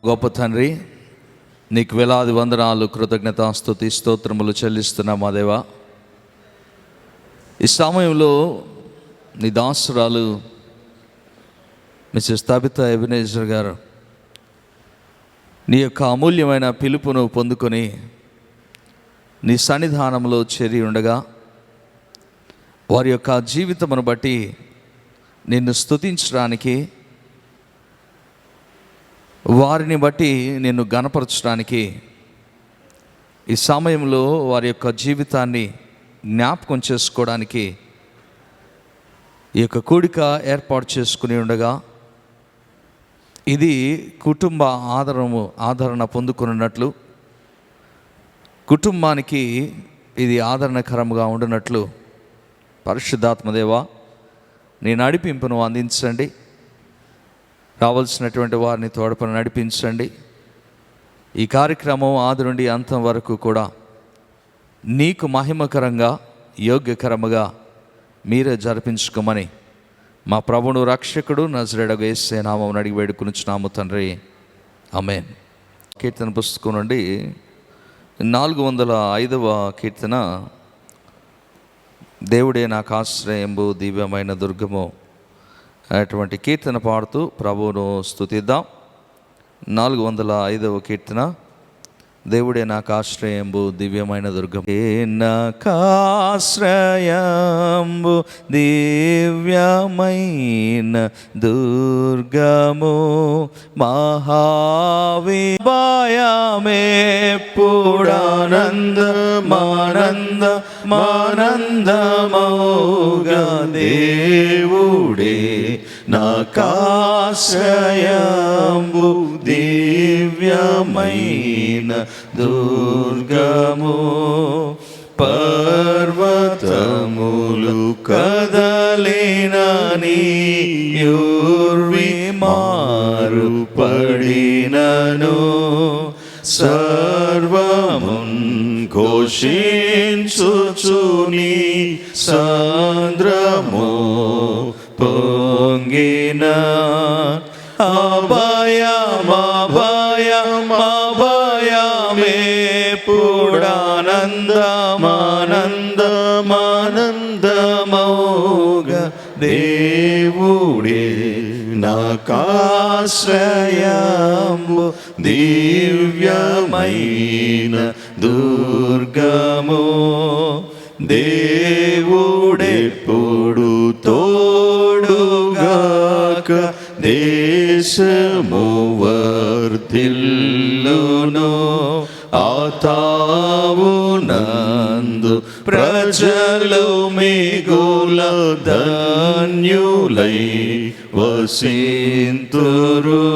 గొప్ప తండ్రి, నీకు వేలాది వందనాలు, కృతజ్ఞత, స్తుతి, స్తోత్రములు చెల్లిస్తున్నా మా దేవా. ఈ సమయంలో నీ దాసురాలు మిస్సెస్ తబితా ఎబెనేజర్ గారు నీ యొక్క అమూల్యమైన పిలుపును పొందుకొని నీ సన్నిధానంలో చేరి ఉండగా వారి యొక్క జీవితమును బట్టి నిన్ను స్తుతించడానికి, వారిని బట్టి నిన్ను గణపరచడానికి ఈ సమయంలో వారి యొక్క జీవితాన్ని జ్ఞాపకం చేసుకోవడానికి ఈ యొక్క కూడిక ఏర్పాటు చేసుకుని ఉండగా ఇది కుటుంబ ఆదరణ పొందుకున్నట్లు, కుటుంబానికి ఇది ఆదరణకరంగా ఉండినట్లు పరిశుద్ధాత్మదేవా నీ నడిపింపును అందించండి. రావాల్సినటువంటి వారిని తోడ్పని నడిపించండి. ఈ కార్యక్రమం ఆది నుండి అంతం వరకు కూడా నీకు మహిమకరంగా, యోగ్యకరముగా మీరే జరిపించుకోమని మా ప్రభువును రక్షకుడు నజరేయుడగు యేసు నామమున అడిగి వేడుకొనుచున్నాము తండ్రి, ఆమేన్. కీర్తన పుస్తకం నుండి 405వ కీర్తన. దేవుడే నాకు ఆశ్రయంబు, దివ్యమైన దుర్గము అటువంటి కీర్తన పాడుతూ ప్రభువును స్తుతిద్దాం. 405వ కీర్తన. దేవుడే నాకు ఆశ్రయంబు, దివ్యమైన దుర్గము. నాకు ఆశ్రయంబు, దివ్యమైన దుర్గము, మానందమౌగా దేవుడే నాకాశ్రయంబు, దివ్యమైన దుర్గము. పర్వతములు కదలినని, యూర్వి మారు పడినను, సర్వమున్ ఘోషించుచుని సాంద్రము పొంగిన, అభయమభయమభయమేపుడానందమానందమానందమౌగా దేవుడే నాకాశ్రయంబు, దివ్యమైన దుర్గము. దేవుడెప్పుడు తోడుగాక, దేశము వర్ధిల్లును, ఆతావునందు ప్రజలు మిగుల ధన్యులై వసింతురు.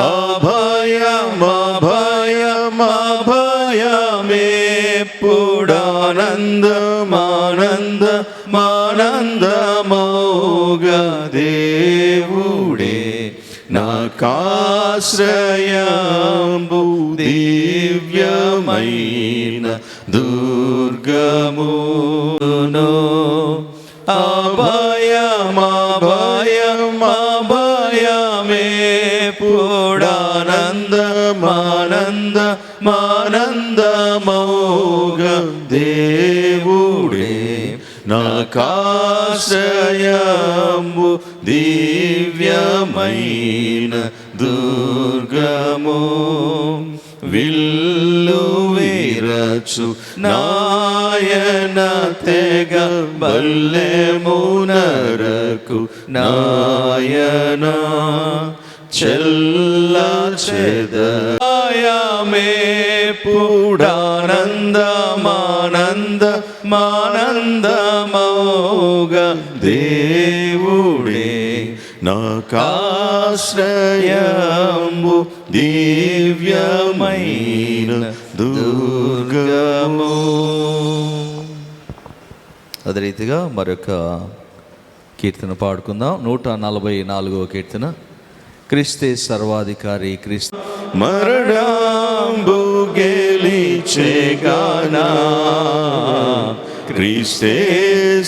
అభయమభయమభయమేపుడానందమానందమానందమౌగా దేవుడే నాకాశ్రయంబు, దివ్యమైన దుర్గము. అభయమభయమభయమేపుడానందమానందమానందమౌగా దేవుడే నాకాశ్రయంబు, దివ్యమైన దుర్గము. విల్లు విరచు నాయన తెగ, బల్లెమునరకు నాయన, చెల్ల చెదయామేపుడానందమానందమానందమౌగా దేవుడే నాకాశ్రయంబు, దివ్యమైన దుర్గము. అదే రీతిగా మరొక కీర్తన పాడుకుందాం. 144వ కీర్తన. క్రీస్తే సర్వాధికారి, క్రీస్తు మరణంబు గెలిచెగానా, క్రీస్తే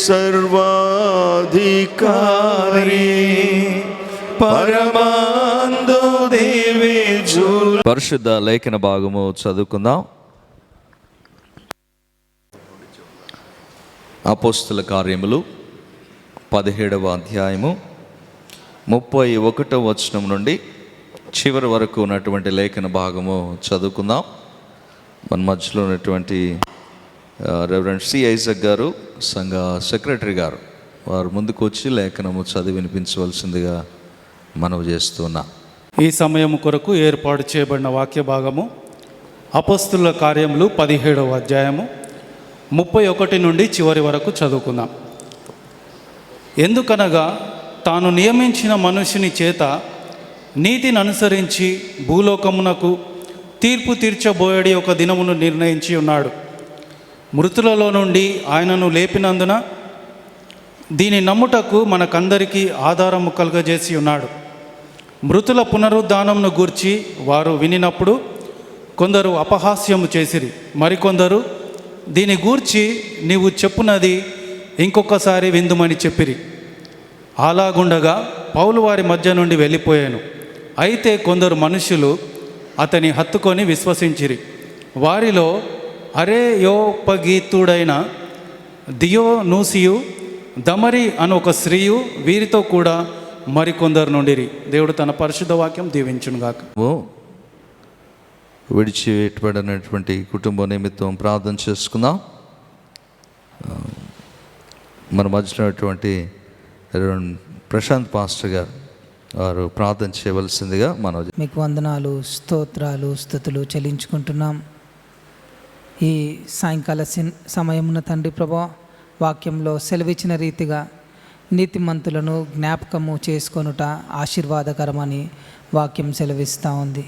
సర్వాధికారి, పరమాందు దివి పరిశుద్ధ లేఖన భాగము చదువుకుందాం. అపోస్తుల కార్యములు 17వ అధ్యాయము 31వ వచనం నుండి చివరి వరకు ఉన్నటువంటి లేఖన భాగము చదువుకుందాం. మన మధ్యలో ఉన్నటువంటి రెవరెండ్ సి ఐజక్ గారు, సంఘ సెక్రటరీ గారు, వారు ముందుకు వచ్చి లేఖనము చదివి వినిపించవలసిందిగా మనవి చేస్తున్నా. ఈ సమయం కొరకు ఏర్పాటు చేయబడిన వాక్య భాగము అపోస్తుల కార్యములు 17వ అధ్యాయము 31 నుండి చివరి వరకు చదువుకుందాం. ఎందుకనగా తాను నియమించిన మనుషుని చేత నీతిని అనుసరించి భూలోకమునకు తీర్పు తీర్చబోయేడి ఒక దినమును నిర్ణయించి ఉన్నాడు. మృతులలో నుండి ఆయనను లేపినందున దీని నమ్ముటకు మనకందరికీ ఆధారము కలుగజేసి ఉన్నాడు. మృతుల పునరుద్ధానమును గూర్చి వారు వినినప్పుడు కొందరు అపహాస్యము చేసిరి, మరికొందరు దీని గూర్చి నీవు చెప్పునది ఇంకొకసారి విందుమని చెప్పిరి. అలాగుండగా పౌలు వారి మధ్య నుండి వెళ్ళిపోయాను. అయితే కొందరు మనుషులు అతని హత్తుకొని విశ్వసించిరి. వారిలో అరేయోపగీతుడైన దియోనూసియు, దమరి అను ఒక స్త్రీయు వీరితో కూడా మరికొందరు నుండిరి. దేవుడు తన పరిశుద్ధ వాక్యం దీవించునుగాక. విడిచిపెట్టబడినటువంటి కుటుంబ నిమిత్తం ప్రార్థన చేసుకుందాం. మన మధ్యలో ఉన్నటువంటి ప్రశాంత్ పాస్టర్ గారు, వారు ప్రార్థన చేయవలసిందిగా మనం. మీకు వందనాలు, స్తోత్రాలు, స్తుతులు చెల్లించుకుంటున్నాం. ఈ సాయంకాల సమయమున తండ్రి ప్రభా, వాక్యంలో సెలవిచ్చిన రీతిగా నీతిమంతులను జ్ఞాపకము చేసుకొనుట ఆశీర్వాదకరమని వాక్యం సెలవిస్తూ ఉంది.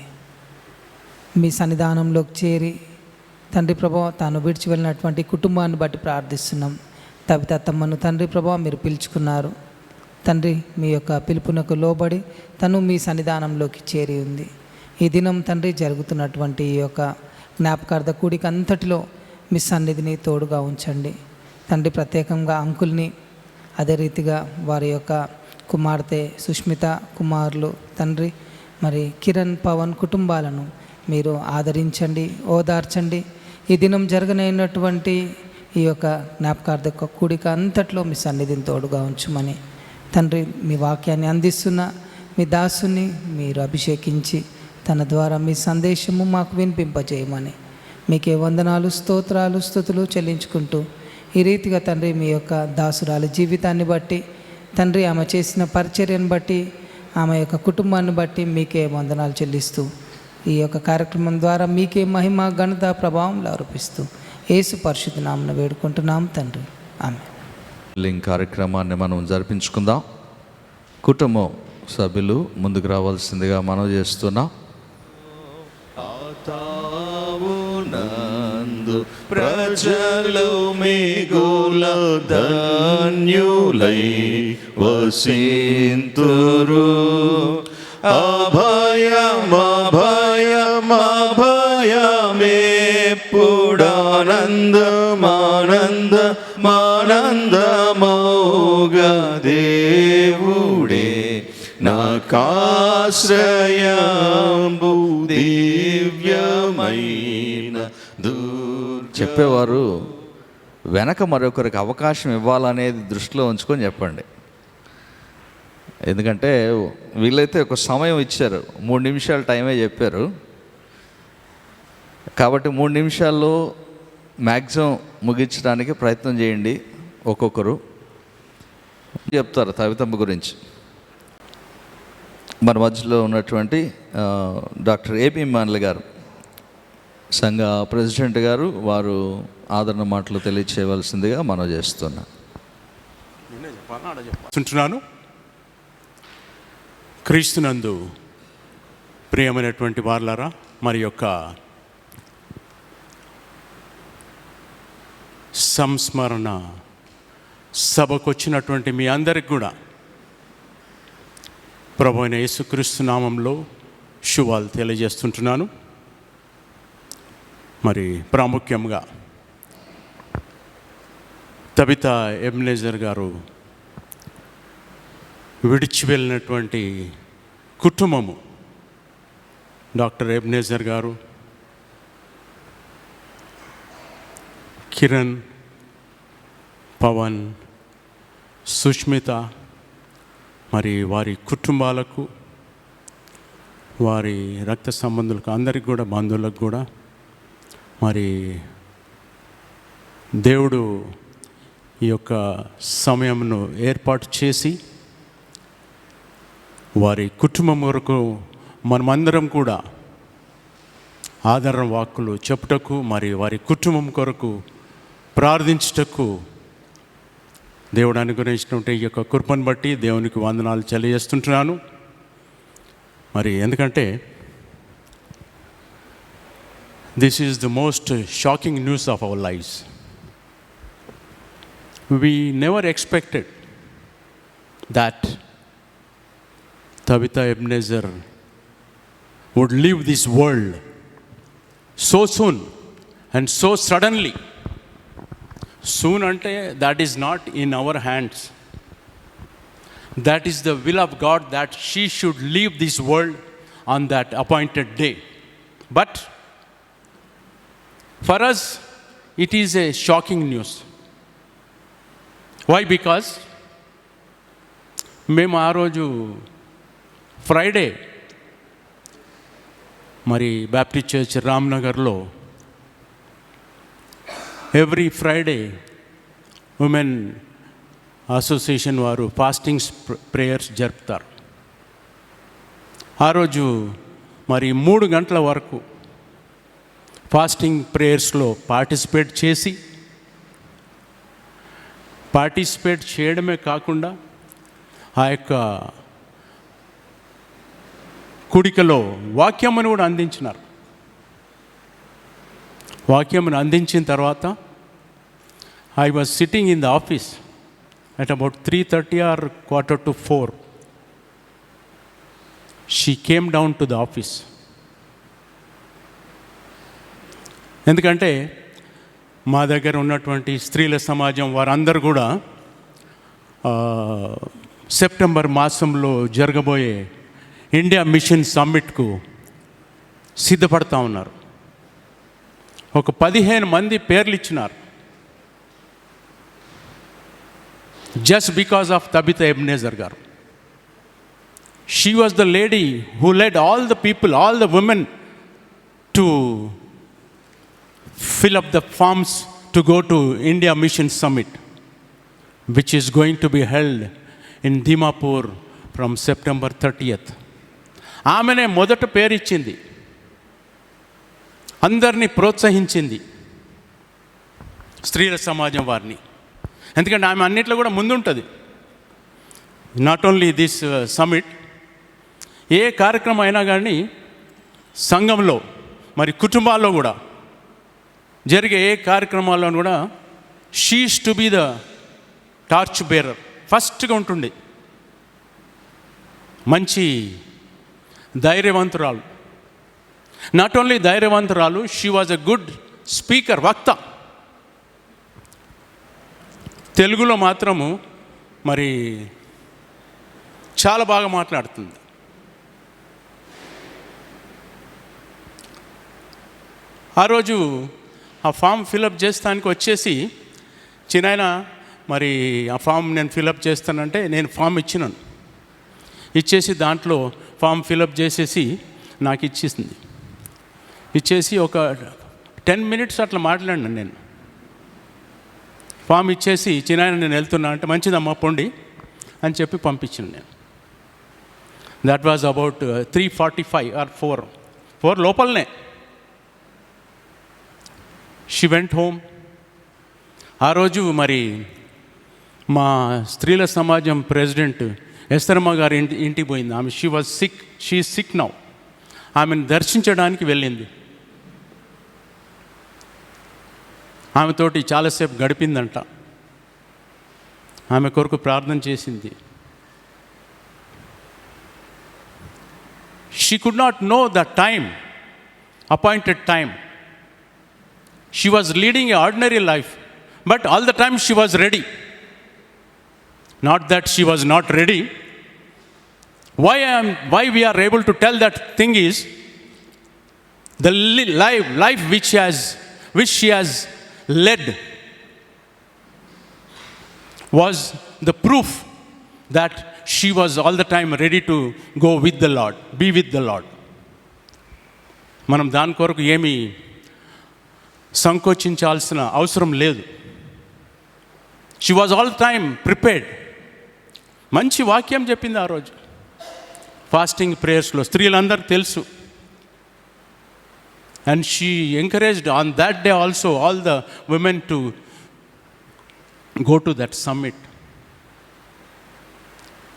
మీ సన్నిధానంలోకి చేరి తండ్రి ప్రభా, తాను విడిచి వెళ్ళినటువంటి కుటుంబాన్ని బట్టి ప్రార్థిస్తున్నాం. తబితమ్మను తండ్రి ప్రభా మీరు పిలుచుకున్నారు. తండ్రి మీ యొక్క పిలుపునకు లోబడి తను మీ సన్నిధానంలోకి చేరి ఉంది. ఈ దినం తండ్రి జరుగుతున్నటువంటి ఈ యొక్క జ్ఞాపకార్థ కూడిక అంతటిలో మీ సన్నిధిని తోడుగా ఉంచండి తండ్రి. ప్రత్యేకంగా అంకుల్ని, అదే రీతిగా వారి యొక్క కుమార్తె సుష్మిత, కుమారులు తండ్రి, మరి కిరణ్, పవన్ కుటుంబాలను మీరు ఆదరించండి, ఓదార్చండి. ఈ దినం జరగనైనటువంటి ఈ యొక్క జ్ఞాపకార్థ కూడిక అంతట్లో మీ సన్నిధిని తోడుగా ఉంచుమని తండ్రి, మీ వాక్యాన్ని అందిస్తున్న మీ దాసుని మీరు అభిషేకించి తన ద్వారా మీ సందేశము మాకు వినిపింపజేయమని మీకే వందనాలు, స్తోత్రాలు, స్తుతులు చెల్లించుకుంటూ ఈ రీతిగా తండ్రి మీ యొక్క దాసురాలి జీవితాన్ని బట్టి తండ్రి, ఆమె చేసిన పరిచర్యను బట్టి, ఆమె యొక్క కుటుంబాన్ని బట్టి మీకే వందనాలు చెల్లిస్తూ ఈ యొక్క కార్యక్రమం ద్వారా మీకే మహిమ, ఘనత, ప్రభావం ఆరోపిస్తూ యేసు పరిశుద్ధ నామమున వేడుకుంటున్నాం తండ్రి, ఆమేన్. లింక్ కార్యక్రమాన్ని మనం జరిపించుకుందాం. కుటుంబం సభ్యులు ముందుకు రావాల్సిందిగా మనం చేస్తున్నాం. ప్రజలు మిగుల ధన్యులై వసింతురు. అభయమభయమభయమేప్పుడానందమానందమానందమౌగా దేవుడే నాకాశ్రయంబు దివ్యమైన చెప్పేవారు వెనక మరొకరికి అవకాశం ఇవ్వాలనేది దృష్టిలో ఉంచుకొని చెప్పండి. ఎందుకంటే వీళ్ళైతే ఒక సమయం ఇచ్చారు, 3 నిమిషాలు టైమే చెప్పారు. కాబట్టి 3 నిమిషాల్లో మ్యాక్సిమం ముగించడానికి ప్రయత్నం చేయండి. ఒక్కొక్కరు చెప్తారు తవితమ్మ గురించి. మన మధ్యలో ఉన్నటువంటి డాక్టర్ ఏపీ మాన్ల గారు, సంఘ ప్రెసిడెంట్ గారు, వారు ఆదరణ మాటలు తెలియచేయవలసిందిగా మనం చేస్తున్నాను. క్రీస్తునందు ప్రియమైనటువంటి వారలారా, మరి యొక్క సంస్మరణ సభకు వచ్చినటువంటి మీ అందరికి కూడా ప్రభువైన యేసుక్రీస్తు నామంలో శుభాలు తెలియజేస్తుంటున్నాను. మరి ప్రాముఖ్యంగా తబితా ఎబ్నేజర్ గారు విడిచి వెళ్ళినటువంటి కుటుంబము డాక్టర్ ఎబ్నేజర్ గారు, కిరణ్, పవన్, సుష్మిత, మరి వారి కుటుంబాలకు, వారి రక్త సంబంధులకు, అందరికి కూడా, బంధువులకు కూడా మరి దేవుడు ఈ యొక్క సమయంను ఏర్పాటు చేసి వారి కుటుంబం వరకు మనమందరం కూడా ఆదరణ వాక్కులు చెప్పుటకు, మరి వారి కుటుంబం కొరకు ప్రార్థించుటకు దేవుడు అనుగ్రహించినటువంటి ఈ యొక్క కృపను బట్టి దేవునికి వందనాలు తెలియజేస్తుంటున్నాను. మరి ఎందుకంటే this is the most shocking news of our lifes. We never expected that Tabitha Ebenezer would leave this world so soon and so suddenly. Soon ante that is not in our hands. That is the will of God that she should leave this world on that appointed day. But for us it is a shocking news. Why? Because మేము ఆ రోజు Friday మరి Baptist church రామ్నగర్లో every Friday women association వారు fastings prayers జరుపుతారు. ఆ రోజు మరి 3 గంటల వరకు ఫాస్టింగ్ ప్రేయర్స్లో పార్టిసిపేట్ చేయడమే కాకుండా ఆ యొక్క కుడికలో వాక్యమును కూడా అందించినారు. వాక్యమును అందించిన తర్వాత I was sitting in the office at about 3:30 or 3:45. She came down to the office. ఎందుకంటే మా దగ్గర ఉన్నటువంటి స్త్రీల సమాజం వారందరూ కూడా సెప్టెంబర్ మాసంలో జరగబోయే ఇండియా మిషన్ సమ్మిట్కు సిద్ధపడతా ఉన్నారు. ఒక 15 మంది పేర్లు ఇచ్చినారు. Just because of Tabitha Ebenezer గారు. She was the lady who lead all the people, all the women to fill up the forms to go to India Mission Summit, which is going to be held in Dimapur from September 30th. ఆమెనే మొదట పేరిచ్చింది, అందరినీ ప్రోత్సహించింది స్త్రీల సమాజం వారిని. ఎందుకంటే ఆమె అన్నిట్లో కూడా ముందుంటుంది. నాట్ ఓన్లీ దిస్ సమ్మిట్, ఏ కార్యక్రమం అయినా కానీ సంఘంలో మరి కుటుంబాల్లో కూడా జరిగే ఏ కార్యక్రమాల్లో కూడా she's to be the torch bearer, ఫస్ట్గా ఉంటుంది. మంచి ధైర్యవంతురాలు. నాట్ ఓన్లీ ధైర్యవంతురాలు, she was a good speaker, వక్త. తెలుగులో మాత్రము మరి చాలా బాగా మాట్లాడుతుంది. ఆ రోజు ఆ ఫామ్ ఫిలప్ చేస్తానికి వచ్చేసి చిన్నాయన మరి ఆ ఫామ్ నేను ఫిలప్ చేస్తానంటే నేను ఫామ్ ఇచ్చినాను. ఇచ్చేసి దాంట్లో ఫామ్ ఫిలప్ చేసేసి నాకు ఇచ్చేసింది. ఇచ్చేసి ఒక 10 minutes అట్లా మాట్లాడినాను నేను. ఫామ్ ఇచ్చేసి చిన్నాయన నేను వెళ్తున్నా అంటే మంచిదమ్మా పొండి అని చెప్పి పంపించాను నేను. దట్ వాజ్ అబౌట్ 3:45 or 4 లోపలనే. She went home. ఆ రోజు మరి మా స్త్రీల సమాజం ప్రెసిడెంట్ ఎస్తరమ్మ గారి ఇంటికి పోయింది. ఆమె she was sick, she sick now. ఆమెను దర్శించడానికి వెళ్ళింది. ఆమెతోటి చాలాసేపు గడిపిందంట. ఆమె కొరకు ప్రార్థన చేసింది. She could not know the time, appointed time. She was leading an ordinary life, but all the time she was ready. Not that she was not ready. Why we are able to tell that thing is, the life which she has led was the proof that she was all the time ready to go with the Lord, be with the Lord. మనం దాని కొరకు ఏమీ సంకోచించాల్సిన అవసరం లేదు. She was all time prepared. మంచి వాక్యం చెప్పింది ఆ రోజు ఫాస్టింగ్ ప్రేయర్స్లో, స్త్రీలందరికీ తెలుసు. And she encouraged on that day also all the women to go to that summit.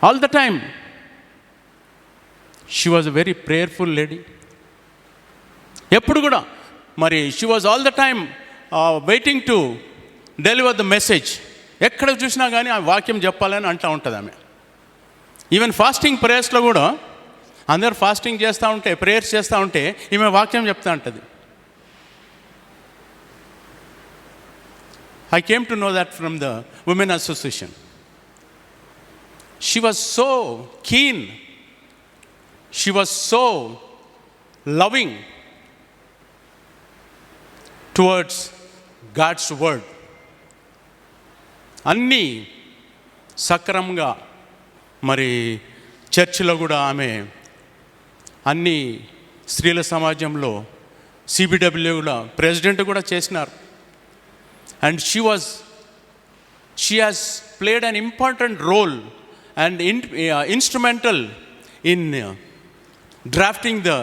All the time. She was a very prayerful lady. ఎప్పుడు కూడా మరి she was all the time waiting to deliver the message. ఎక్కడ చూసినా కానీ ఆ వాక్యం చెప్పాలని అంటూ ఉంటుంది ఆమె. ఈవెన్ ఫాస్టింగ్ ప్రేయర్స్లో కూడా అందరు ఫాస్టింగ్ చేస్తూ ఉంటే, ప్రేయర్స్ చేస్తూ ఉంటే ఈమె వాక్యం చెప్తూ ఉంటుంది. I came to know that from the Women Association. She was so keen. She was so loving towards God's word. అన్నీ సక్రమంగా మరి చర్చిలో కూడా ఆమె అన్ని స్త్రీల సమాజంలో సిబిడబ్ల్యూ కూడా ప్రెసిడెంట్ కూడా చేసినారు. And she has played an important role and instrumental in drafting the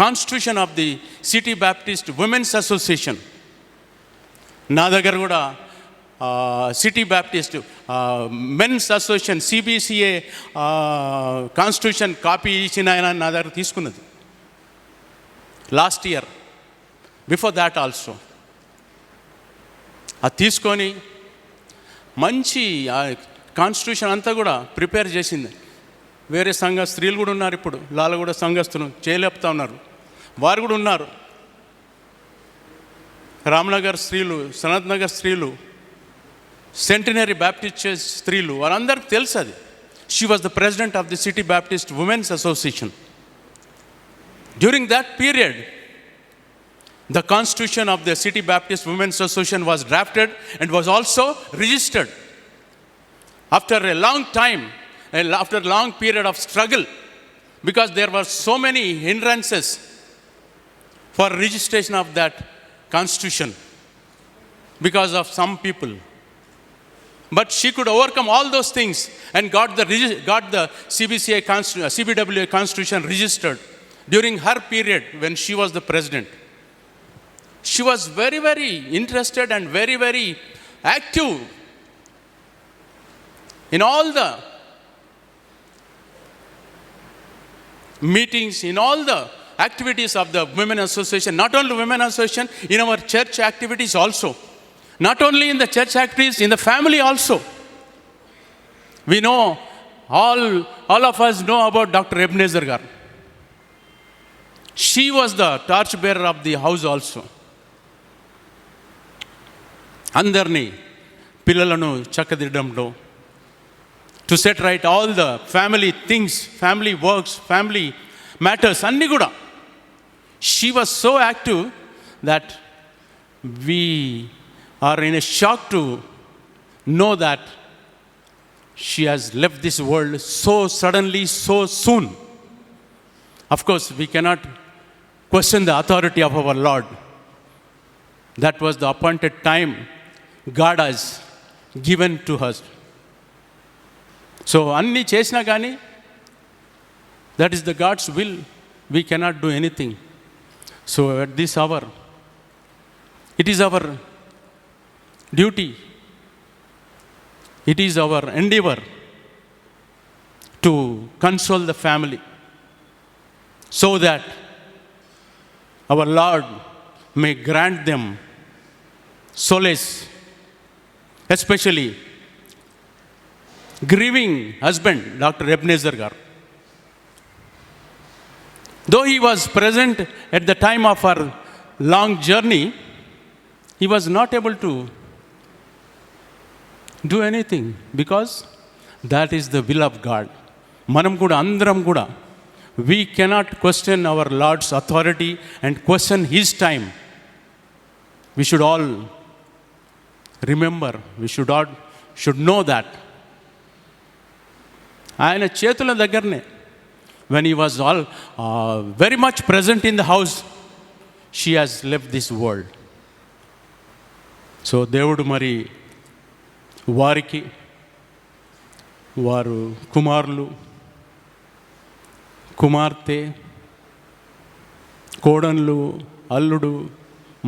constitution of the City Baptist Women's Association. నా దగ్గర కూడా city Baptist men's association CBCA constitution copy ఇచ్చిన ఆయన నా దగ్గర తీసుకున్నది last year, before that also. అది తీసుకొని మంచి కాన్స్టిట్యూషన్ అంతా కూడా ప్రిపేర్ చేసింది. వేరే సంఘ స్త్రీలు కూడా ఉన్నారు, ఇప్పుడు లాలగూడ సంఘస్థులు చేయలేపుతా ఉన్నారు, వారు కూడా ఉన్నారు. రామ్నగర్ స్త్రీలు, సనత్ నగర్ స్త్రీలు, సెంటినరీ బ్యాప్టిస్ట్ చర్చ్ స్త్రీలు, వారందరికీ తెలుసు అది. She was the president of the city Baptist women's association. During that period the constitution of the City Baptist Women's Association was drafted and was also registered. After a long time, after a long period of struggle, because there were so many hindrances for registration of that constitution because of some people. But she could overcome all those things and got the CBWA constitution registered during her period when she was the president. She was very, very interested and very, very active in all the meetings, in all the activities of the Women Association. Not only Women Association, in our church activities also. Not only in the church activities, in the family also. We know, all of us know about Dr. Ebenezer Gar. She was the torchbearer of the house also. అందరినీ పిల్లలను చక్కదిద్దడంలో, to set right all the family things, family works, family matters అన్నీ కూడా she was so active that we are in a shock to know that she has left this world so suddenly, so soon. Of course we cannot question the authority of our Lord. That was the appointed time God has given to us. So అన్నీ చేసినా కానీ that is the God's will. We cannot do anything. So at this hour, it is our duty, it is our endeavor to console the family so that our Lord may grant them solace, especially grieving husband Dr. Ebenezer Gar. Though he was present at the time of our long journey, he was not able to do anything because that is the will of God. మనం కూడా అందరం కూడా we cannot question our Lord's authority and question His time. We should all remember, we should know that. ఆయన చేతుల దగ్గరనే, when he was all very much present in the house, she has left this world. So దేవుడు మరి వారికి వారు కుమారులు, కుమార్తె, కోడన్లు, అల్లుడు,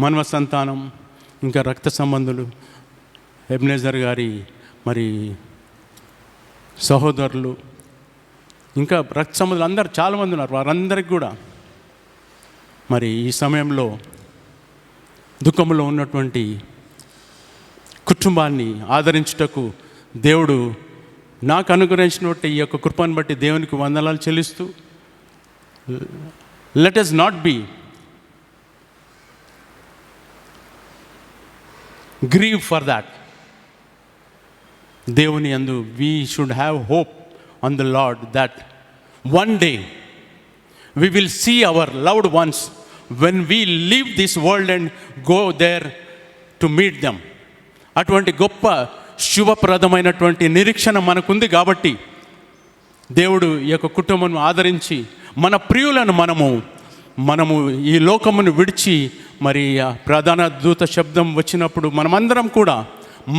మనవ సంతానం, ఇంకా రక్త సంబంధులు, ఎబెనెజర్ గారి మరి సహోదరులు, ఇంకా రక్త సంబంధులు అందరు చాలామంది ఉన్నారు. వారందరికీ కూడా మరి ఈ సమయంలో దుఃఖంలో ఉన్నటువంటి కుటుంబాన్ని ఆదరించుటకు దేవుడు నాకు అనుగ్రహించినటువంటి ఈ యొక్క కృపను బట్టి దేవునికి వందనాలు చెల్లిస్తూ, let us not be grieve for that. దేవుని యందు we should have hope on the Lord that one day we will see our loved ones when we leave this world and go there to meet them. అటువంటి గొప్ప శుభప్రదమైనటువంటి నిరీక్షణ మనకుంది కాబట్టి దేవుడు ఈ యొక్క కుటుంబం ఆదరించి మన ప్రియులను మనము ఈ లోకమును విడిచి మరి ప్రధాన దూత శబ్దం వచ్చినప్పుడు మనమందరం కూడా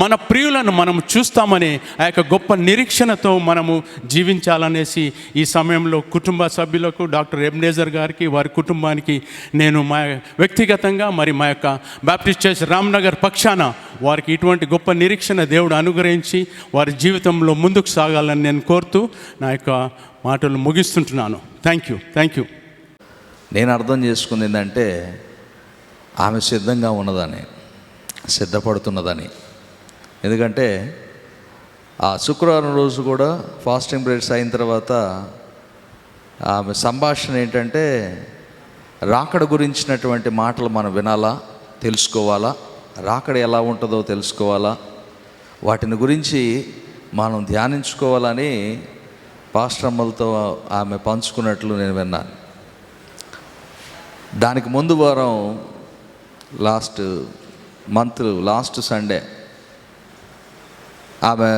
మన ప్రియులను మనం చూస్తామనే ఆ యొక్క గొప్ప నిరీక్షణతో మనము జీవించాలనేసి ఈ సమయంలో కుటుంబ సభ్యులకు, డాక్టర్ ఎబెనెజర్ గారికి, వారి కుటుంబానికి నేను మా వ్యక్తిగతంగా మరి మా యొక్క బాప్టిస్ట్ చర్చ్ రామ్నగర్ పక్షాన వారికి ఇటువంటి గొప్ప నిరీక్షణ దేవుడు అనుగ్రహించి వారి జీవితంలో ముందుకు సాగాలని నేను కోరుతూ నా యొక్క మాటలు ముగిస్తుంటున్నాను. Thank you. నేను అర్థం చేసుకుంది ఏంటంటే ఆమె సిద్ధంగా ఉన్నదని, సిద్ధపడుతున్నదని. ఎందుకంటే ఆ శుక్రవారం రోజు కూడా ఫాస్టింగ్ బ్రేక్స్ అయిన తర్వాత ఆమె సంభాషణ ఏంటంటే రాకడ గురించినటువంటి మాటలు మనం వినాలా, తెలుసుకోవాలా, రాకడ ఎలా ఉంటుందో తెలుసుకోవాలా, వాటిని గురించి మనం ధ్యానించుకోవాలని పాస్టర్మ్మలతో ఆమె పంచుకున్నట్లు నేను విన్నాను. దానికి ముందు వారం లాస్ట్ సండే ఆమె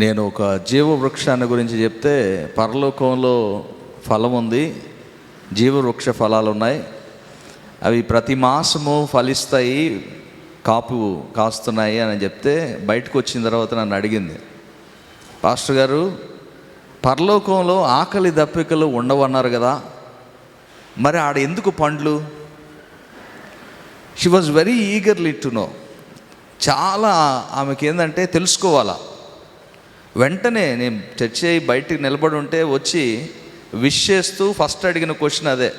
నేను ఒక జీవవృక్షాన్ని గురించి చెప్తే, పరలోకంలో ఫలం ఉంది, జీవవృక్ష ఫలాలు ఉన్నాయి, అవి ప్రతి మాసము ఫలిస్తాయి, కాస్తున్నాయి అని చెప్తే బయటకు వచ్చిన తర్వాత నన్ను అడిగింది, పాస్టర్ గారు పరలోకంలో ఆకలి దప్పికలు ఉండవన్నారు కదా, మరి ఆడ ఎందుకు పండ్లు? She was very eagerly to know. చాలా ఆమెకి ఏంటంటే తెలుసుకోవాలా. వెంటనే నేను చర్చ్ అయ్యి బయటికి నిలబడి ఉంటే వచ్చి విష్ చేస్తూ ఫస్ట్ అడిగిన క్వశ్చన్ అదే,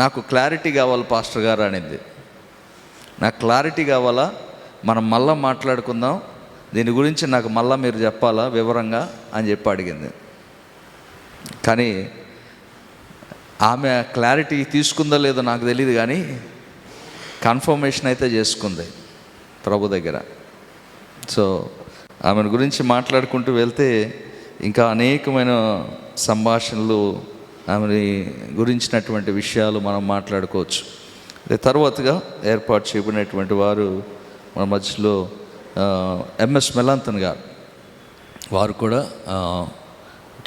నాకు క్లారిటీ కావాలి పాస్టర్ గారు అనేది. నాకు క్లారిటీ కావాలా, మనం మళ్ళా మాట్లాడుకుందాం, దీని గురించి నాకు మళ్ళీ మీరు చెప్పాలా వివరంగా అని చెప్పి అడిగింది. కానీ ఆమె క్లారిటీ తీసుకుందో లేదో నాకు తెలియదు, కానీ కన్ఫర్మేషన్ అయితే చేసుకుంది ప్రభు దగ్గర. సో ఆమె గురించి మాట్లాడుకుంటూ వెళ్తే ఇంకా అనేకమైన సంభాషణలు, ఆమె గురించినటువంటి విషయాలు మనం మాట్లాడుకోవచ్చు. తర్వాతగా ఏర్పాటు చేయబడినటువంటి వారు మన మధ్యలో ఎంఎస్ మెలాంతన్ గారు, వారు కూడా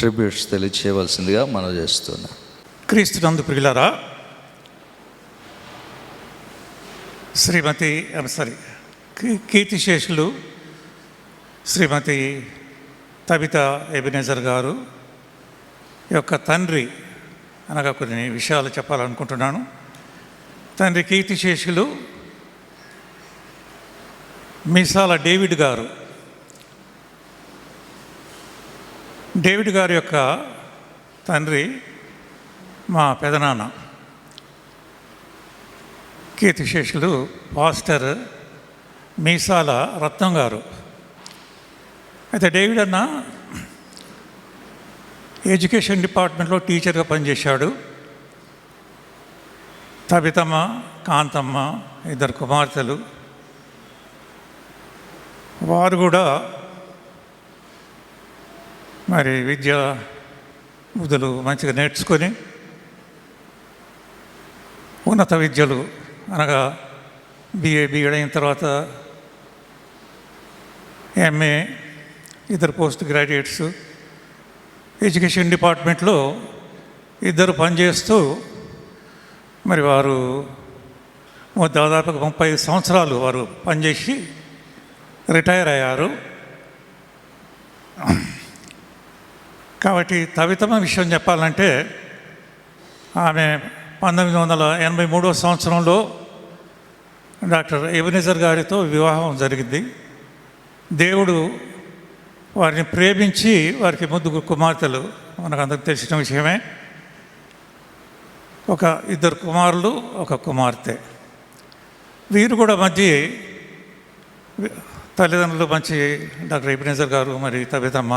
ట్రిబ్యూట్స్ తెలియచేయవలసిందిగా మనం చేస్తున్నాం. క్రీస్తునందు ప్రియులారా, కీర్తిశేషులు శ్రీమతి తబిత ఎబెనెజర్ గారు యొక్క తండ్రి అనగా కొన్ని విషయాలు చెప్పాలనుకుంటున్నాను. తండ్రి కీర్తిశేషులు మీసాల డేవిడ్ గారు. డేవిడ్ గారి యొక్క తండ్రి మా పెదనాన్న కీర్తిశేషులు పాస్టర్ మీసాల రత్నం గారు. అయితే డేవిడ్ అన్న ఎడ్యుకేషన్ డిపార్ట్మెంట్లో టీచర్గా పనిచేశాడు. తబితమ్మ, కాంతమ్మ ఇద్దరు కుమార్తెలు. వారు కూడా మరి బుద్ధులు మంచిగా నేర్చుకొని ఉన్నత విద్యలు అనగా బీఎడ్ అయిన తర్వాత ఎంఏ, ఇద్దరు పోస్ట్ గ్రాడ్యుయేట్స్ ఎడ్యుకేషన్ డిపార్ట్మెంట్లో ఇద్దరు పనిచేస్తూ మరి వారు దాదాపుగా 35 సంవత్సరాలు వారు పనిచేసి రిటైర్ అయ్యారు. కాబట్టి తవితమ్మ విషయం చెప్పాలంటే ఆమె 1983 సంవత్సరంలో డాక్టర్ ఎబెనెజర్ గారితో వివాహం జరిగింది. దేవుడు వారిని ప్రేమించి వారికి ముగ్గురు కుమార్తెలు, మనకందరికి తెలిసిన విషయమే, ఇద్దరు కుమారులు, ఒక కుమార్తె. వీరు కూడా మంచి తల్లిదండ్రులు, మంచి డాక్టర్ ఎబెనెజర్ గారు మరి తబితమ్మ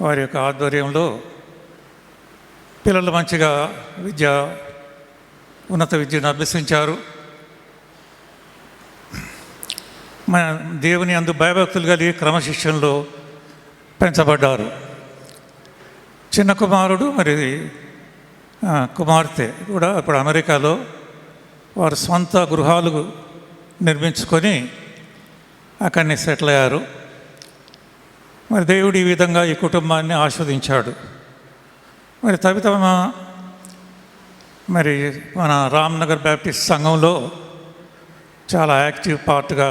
వారి యొక్క ఆధ్వర్యంలో పిల్లలు మంచిగా ఉన్నత విద్యను అభ్యసించారు. మన దేవుని అందు భయభక్తులు కలిగి క్రమశిక్షణలో పెంచబడ్డారు. చిన్న కుమారుడు మరి కుమార్తె కూడా ఇప్పుడు అమెరికాలో వారు స్వంత గృహాలు నిర్మించుకొని అక్కడిని సెటిల్ అయ్యారు. మరి దేవుడు ఈ విధంగా ఈ కుటుంబాన్ని ఆస్వాదించాడు. మరి తబితమ్మ మరి మన రామ్నగర్ బ్యాప్టిస్ట్ సంఘంలో చాలా యాక్టివ్ పార్ట్గా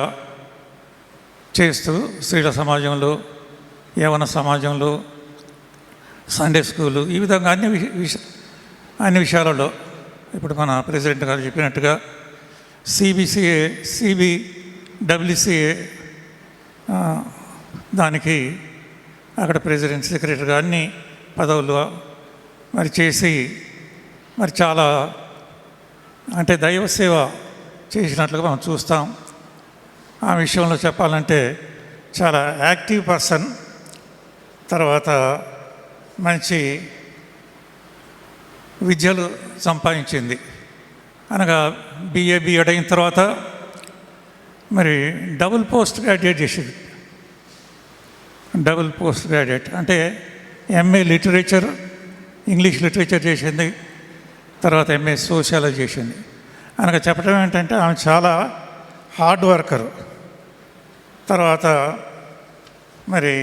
చేస్తూ స్త్రీల సమాజంలో, యవన సమాజంలో, సండే స్కూలు, ఈ విధంగా అన్ని విషయాలలో ఇప్పుడు మన ప్రెసిడెంట్ గారు చెప్పినట్టుగా సిబిడబ్ల్యూసిఏ దానికి అక్కడ ప్రెసిడెంట్, సెక్రటరీగా అన్ని పదవులు మరి చేసి మరి చాలా అంటే దైవ సేవ చేసినట్లుగా మనం చూస్తాం. ఆ విషయంలో చెప్పాలంటే చాలా యాక్టివ్ పర్సన్. తర్వాత మంచి విద్యలు సంపాదించింది. అనగా బీఎడ్ అయిన తర్వాత మరి డబుల్ పోస్ట్ గ్రాడ్యుయేట్ చేసింది. డబుల్ పోస్ట్ గ్రాడ్యుయేట్ అంటే ఎంఏ లిటరేచర్, ఇంగ్లీష్ లిటరేచర్ చేసింది, తర్వాత ఎంఏ సోషియాలజీ చేసింది. అనగా చెప్పడం ఏంటంటే ఆమె చాలా హార్డ్ వర్కరు. తర్వాత మరి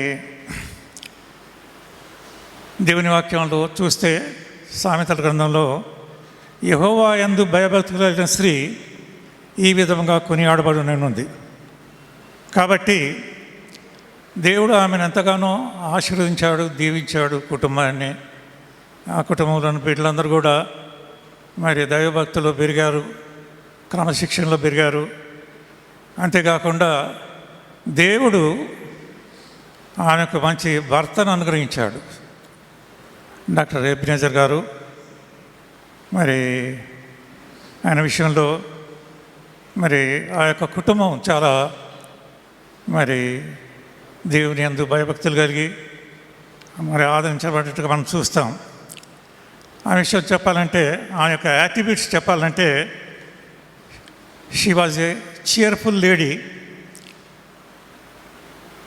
దేవుని వాక్యంలో చూస్తే సామెతల గ్రంథంలో యెహోవా యందు భయభక్తులు కలిగిన స్త్రీ ఈ విధంగా కొనియాడబడుననుంది. కాబట్టి దేవుడు ఆమెను ఎంతగానో ఆశీర్వదించాడు, దీవించాడు కుటుంబాన్ని. ఆ కుటుంబంలోని బిడ్డలందరూ కూడా మరి దైవభక్తులు పెరిగారు, క్రమశిక్షణలో పెరిగారు. అంతేకాకుండా దేవుడు ఆమెకు మంచి భర్తను అనుగ్రహించాడు. డాక్టర్ ఎబెనెజర్ గారు మరి ఆయన విషయంలో మరి ఆ యొక్క కుటుంబం చాలా మరి దేవుని యందు భయభక్తులు కలిగి మరి ఆదరించబడేట్టుగా మనం చూస్తాం. ఆ విషయం చెప్పాలంటే ఆ యొక్క యాట్రిబ్యూట్స్ చెప్పాలంటే she was a cheerful lady,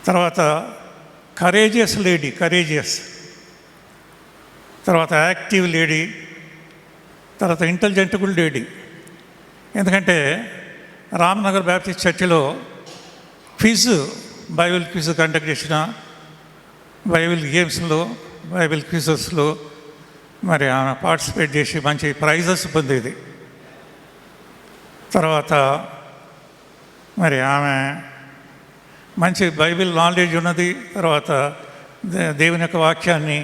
తర్వాత కరేజియస్ లేడీ, తర్వాత యాక్టివ్ లేడీ, తర్వాత ఇంటెలిజెంట్ కూడా లేడీ. ఎందుకంటే రామ్నగర్ బ్యాప్టిస్ట్ చర్చిలో బైబిల్ క్విజ్ కండక్ట్ చేసిన, బైబిల్ గేమ్స్లో, బైబిల్ క్విజెస్లో మరి ఆమె పార్టిసిపేట్ చేసి మంచి ప్రైజెస్ పొందేది. తర్వాత మరి ఆమె మంచి బైబిల్ నాలెడ్జ్ ఉన్నది. తర్వాత దేవుని యొక్క వాక్యాన్ని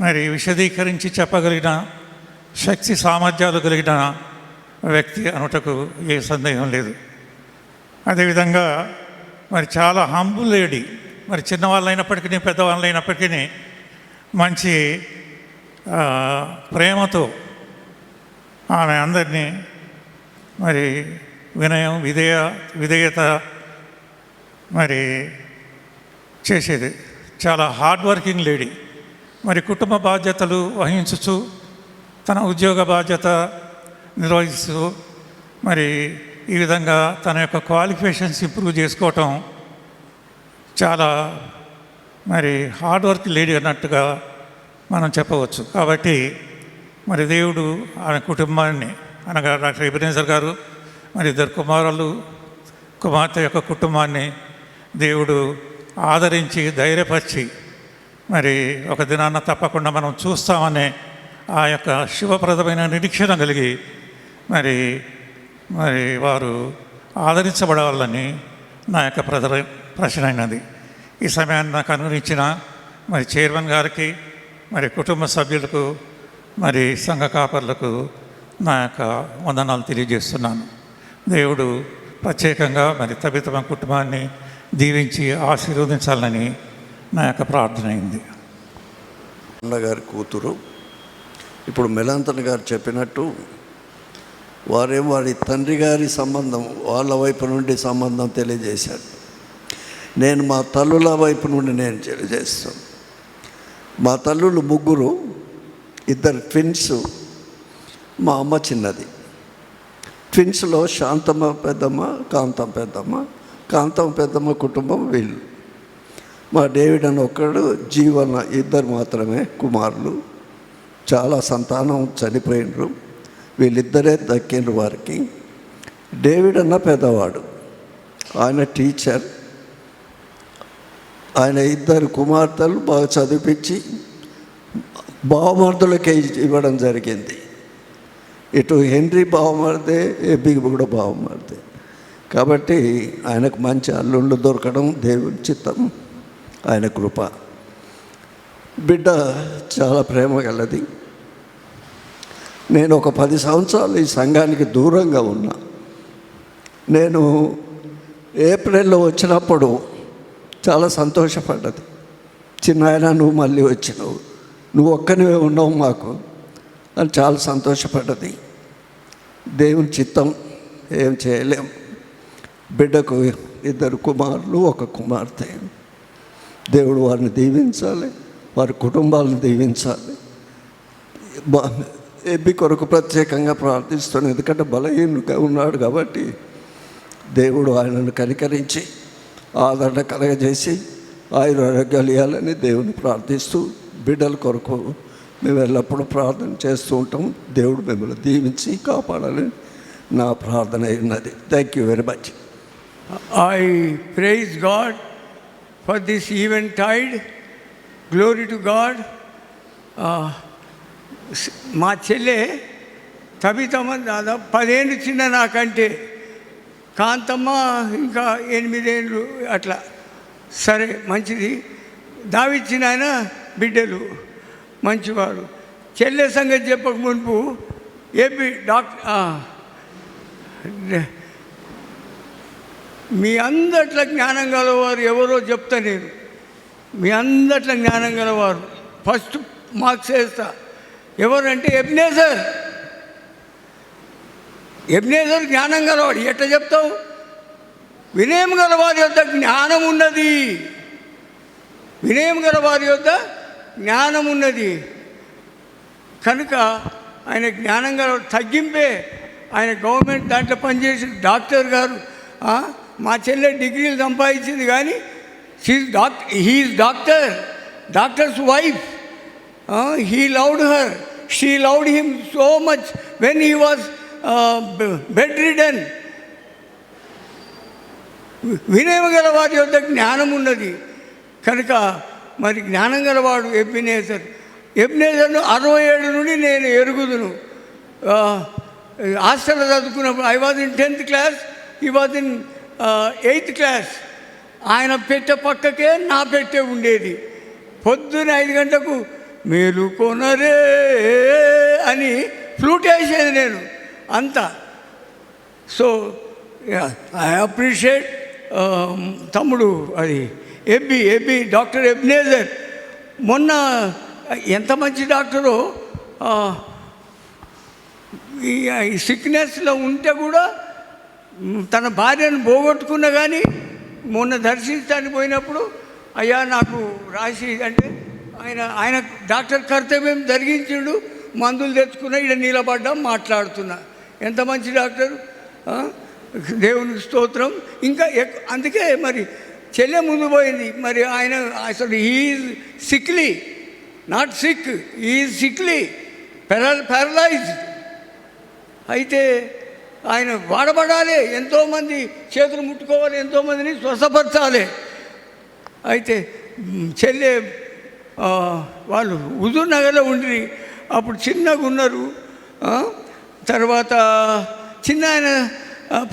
మరి విశదీకరించి చెప్పగలిగిన శక్తి సామర్థ్యాలు కలిగిన వ్యక్తి అనుటకు ఏ సందేహం లేదు. అదేవిధంగా మరి చాలా హంబుల్ లేడీ, మరి చిన్నవాళ్ళు అయినప్పటికీ పెద్దవాళ్ళు అయినప్పటికీ మంచి ప్రేమతో ఆమె అందరినీ మరి వినయం, విధేయత మరి చేసేది. చాలా హార్డ్ వర్కింగ్ లేడీ. మరి కుటుంబ బాధ్యతలు వహించుచు, తన ఉద్యోగ బాధ్యత నిర్వహిస్తూ మరి ఈ విధంగా తన యొక్క క్వాలిఫికేషన్స్ ఇంప్రూవ్ చేసుకోవటం చాలా మరి హార్డ్ వర్క్ లేడీ అన్నట్టుగా మనం చెప్పవచ్చు. కాబట్టి మరి దేవుడు ఆయన కుటుంబాన్ని అనగా డాక్టర్ ఎబినేజర్ గారు మరి ఇద్దరు కుమార్తె యొక్క కుటుంబాన్ని దేవుడు ఆదరించి ధైర్యపరిచి మరి ఒక దినాన్న తప్పకుండా మనం చూస్తామనే ఆ యొక్క శుభప్రదమైన నిరీక్షణ కలిగి మరి వారు ఆదరించబడాలని నా యొక్క ప్రశ్న అయినది. ఈ సమయాన్ని నాకు అనుగ్రహించిన మరి చైర్మన్ గారికి, మరి కుటుంబ సభ్యులకు, మరి సంఘ కాపర్లకు నా యొక్క వందనాలు తెలియజేస్తున్నాను. దేవుడు ప్రత్యేకంగా మరి తబితమ కుటుంబాన్ని దీవించి ఆశీర్వదించాలని నా యొక్క ప్రార్థన అయింది. అన్నగారి కూతురు ఇప్పుడు మెలాంతన్ గారు చెప్పినట్టు వారి తండ్రి గారి సంబంధం వాళ్ళ వైపు నుండి సంబంధం తెలియజేశాడు. నేను మా తల్లుల వైపు నుండి నేను తెలియజేస్తాను. మా తల్లులు ముగ్గురు, ఇద్దరు ట్విన్స్, మా అమ్మ చిన్నది. ట్విన్స్లో శాంతమ్మ పెద్దమ్మ, కాంతం పెద్దమ్మ కుటుంబం వీళ్ళు. మా డేవిడ్ అని ఒక్కడు, జీవన ఇద్దరు మాత్రమే కుమారులు. చాలా సంతానం చనిపోయినరు. వీళ్ళిద్దరే దక్కిండ్రు వారికి. డేవిడ్ అన్న పెద్దవాడు, ఆయన టీచర్. ఆయన ఇద్దరు కుమార్తెలు బాగా చదివించి బావమర్దులకే ఇవ్వడం జరిగింది. ఇటు హెన్రీ బావమరిదే, ఎబ్బి కూడా బావమరిదే. కాబట్టి ఆయనకు మంచి అల్లుళ్ళు దొరకడం దేవుని చిత్తం, ఆయన కృప. బిడ్డ చాలా ప్రేమ గలది. నేను ఒక 10 సంవత్సరాలు ఈ సంఘానికి దూరంగా ఉన్నా. నేను ఏప్రిల్లో వచ్చినప్పుడు చాలా సంతోషపడ్డది. చిన్నాయన నువ్వు మళ్ళీ వచ్చినావు, నువ్వు ఒక్కనివే ఉన్నావు మాకు అని చాలా సంతోషపడ్డది. దేవుని చిత్తం, ఏం చేయలేం. బిడ్డకు 2 కుమారులు, 1 కుమార్తె. దేవుడు వారిని దీవించాలి, వారి కుటుంబాలను దీవించాలి. ఎబ్బి కొరకు ప్రత్యేకంగా ప్రార్థిస్తున్నాను, ఎందుకంటే బలహీనంగా ఉన్నాడు కాబట్టి దేవుడు ఆయనను కనికరించి ఆదరణ కలగజేసి ఆయురారోగ్యాలు ఇవ్వాలని దేవుని ప్రార్థిస్తూ, బిడ్డల కొరకు మేము ఎల్లప్పుడూ ప్రార్థన చేస్తూ ఉంటాం. దేవుడు మిమ్మల్ని దీవించి కాపాడాలని నా ప్రార్థన ఉన్నది. Thank you very much. I praise God for this eventide. Glory to God. మా చెల్లె తబితమ్మ దాదాపు 10 ఏళ్ళు చిన్న నాకంటే, కాంతమ్మ ఇంకా 8 ఏళ్ళు అట్లా. సరే, మంచిది. దావిచ్చిన ఆయన బిడ్డలు మంచివాడు. చెల్లె సంగతి చెప్పక మునుపు ఏపీ మీ అందట్ల జ్ఞానం గలవారు ఎవరో చెప్తా నేను. మీ అందట్ల జ్ఞానం గలవారు ఫస్ట్ మార్క్స్ వేస్తా. ఎవరంటే ఎబ్నేజర్ జ్ఞానం గలవాడు. ఎట్లా చెప్తావు? వినయం గలవారి యొద్ద జ్ఞానం ఉన్నది. వినయం గలవారి యొద్ద జ్ఞానం ఉన్నది కనుక ఆయన జ్ఞానం గలవాడు. తగ్గింపే ఆయన గవర్నమెంట్ దాంట్లో పనిచేసి డాక్టర్ గారు. మా చెల్లె డిగ్రీలు సంపాదించింది కానీ he is doctor's wife. He loved her. She loved him so much when he was bedridden. వినయం గలవారి యొద్ద జ్ఞానం ఉన్నది కనుక మరి జ్ఞానం గలవాడు ఎబ్నేజర్ను 67 నుండి నేను ఎరుగుదును. హాస్టల్లో చదువుకున్నప్పుడు I was in 10th class, he was in 8th class. ఆయన పెట్టె పక్కకే నా పెట్టె ఉండేది. పొద్దున్న 5 గంటలకు మేలుకొనరే అని ఫ్లూట్ వేసేది నేను అంతా. సో ఐ అప్రిషియేట్ తమ్ముడు అది ఎబ్బి డాక్టర్ ఎబ్నేజర్. మొన్న ఎంత మంచి డాక్టరో. ఈ సిక్నెస్లో ఉంటే కూడా తన భార్యను పోగొట్టుకున్నా కానీ మొన్న దర్శించడానికి పోయినప్పుడు అయ్యా నాకు రాసి అంటే ఆయన డాక్టర్ కర్తవ్యం జరిగించిండు. మందులు తెచ్చుకున్నా, ఇక్కడ నిలబడ్డా మాట్లాడుతున్నా. ఎంత మంచి డాక్టర్. దేవునికి స్తోత్రం. ఇంకా అందుకే మరి చెల్లె ముందు పోయింది. మరి ఆయన అసలు he is sickly. Not sick, is sickly, paralysed. అయితే ఆయన వాడబడాలి, ఎంతోమంది చేతులు ముట్టుకోవాలి, ఎంతోమందిని స్వస్థపరచాలి. అయితే చెల్లె వాళ్ళు హుజూర్ నగర్లో ఉండి అప్పుడు చిన్నగా ఉన్నారు. తర్వాత చిన్న ఆయన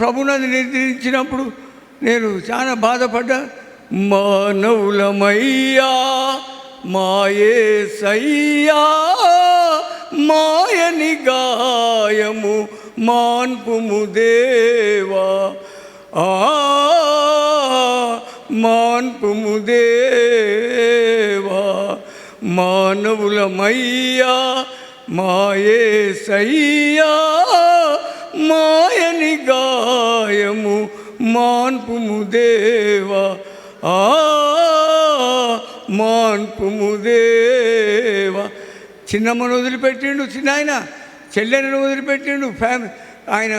ప్రభునందు నిర్ణయించినప్పుడు నేను చాలా బాధపడ్డా. మానవులమయ్యా మాయేసయ్యా మాయని గాయము మాన్పుము దేవా, మాన్పుము దేవా. మానవులమయ్యా మాయేసయ్యా మాయని గాయము మాన్పుము దేవా, మాన్పుము దేవా. చిన్నమ్మను వదిలిపెట్టిండు, చిన్న ఆయన చెల్లెలను వదిలిపెట్టిండు. ఆయన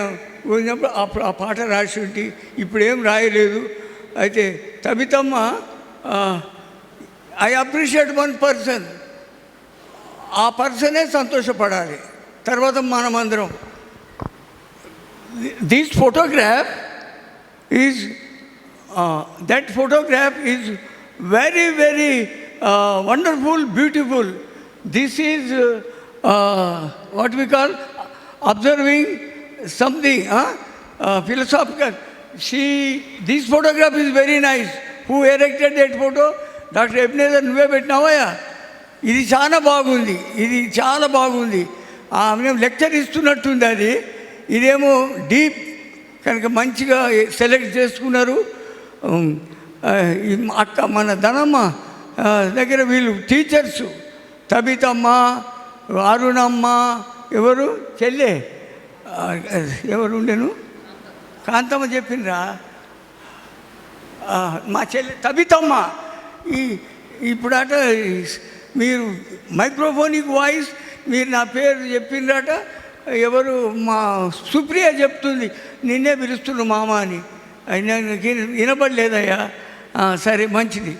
పోయినప్పుడు అప్పుడు ఆ పాట రాసి ఉంటే ఇప్పుడేం రాయలేదు. అయితే తబితమ్మ, ఐ అప్రిషియేట్ వన్ పర్సన్, ఆ పర్సనే సంతోషపడాలి. తర్వాత మనమందరం this photograph is that photograph is very, very wonderful, beautiful. This is what we call observing something philosophical. This photograph is very nice. Who erected that photo? Dr. Ebenezer, నువ్వే పెట్టినావయ్యా. ఇది చాలా బాగుంది, ఇది చాలా బాగుంది. మేము లెక్చర్ ఇస్తున్నట్టుంది అది. ఇదేమో డీప్ కనుక మంచిగా సెలెక్ట్ చేసుకున్నారు. అక్క మన ధనమ్మ దగ్గర వీళ్ళు టీచర్సు, తబితమ్మ, అరుణమ్మ, ఎవరు చెల్లె ఎవరు ఉండేను, కాంతమ్మ చెప్పిండ్రా, మా చెల్లె తబితమ్మ. ఇప్పుడట మీరు మైక్రోఫోనిక్ వాయిస్ మీరు నా పేరు చెప్పిండ్రట. ఎవరు మా సుప్రియ చెప్తుంది, నిన్నే పిలుస్తున్నారు మామ అని. నాకు వినపడలేదయ్యా. సరే మంచిది.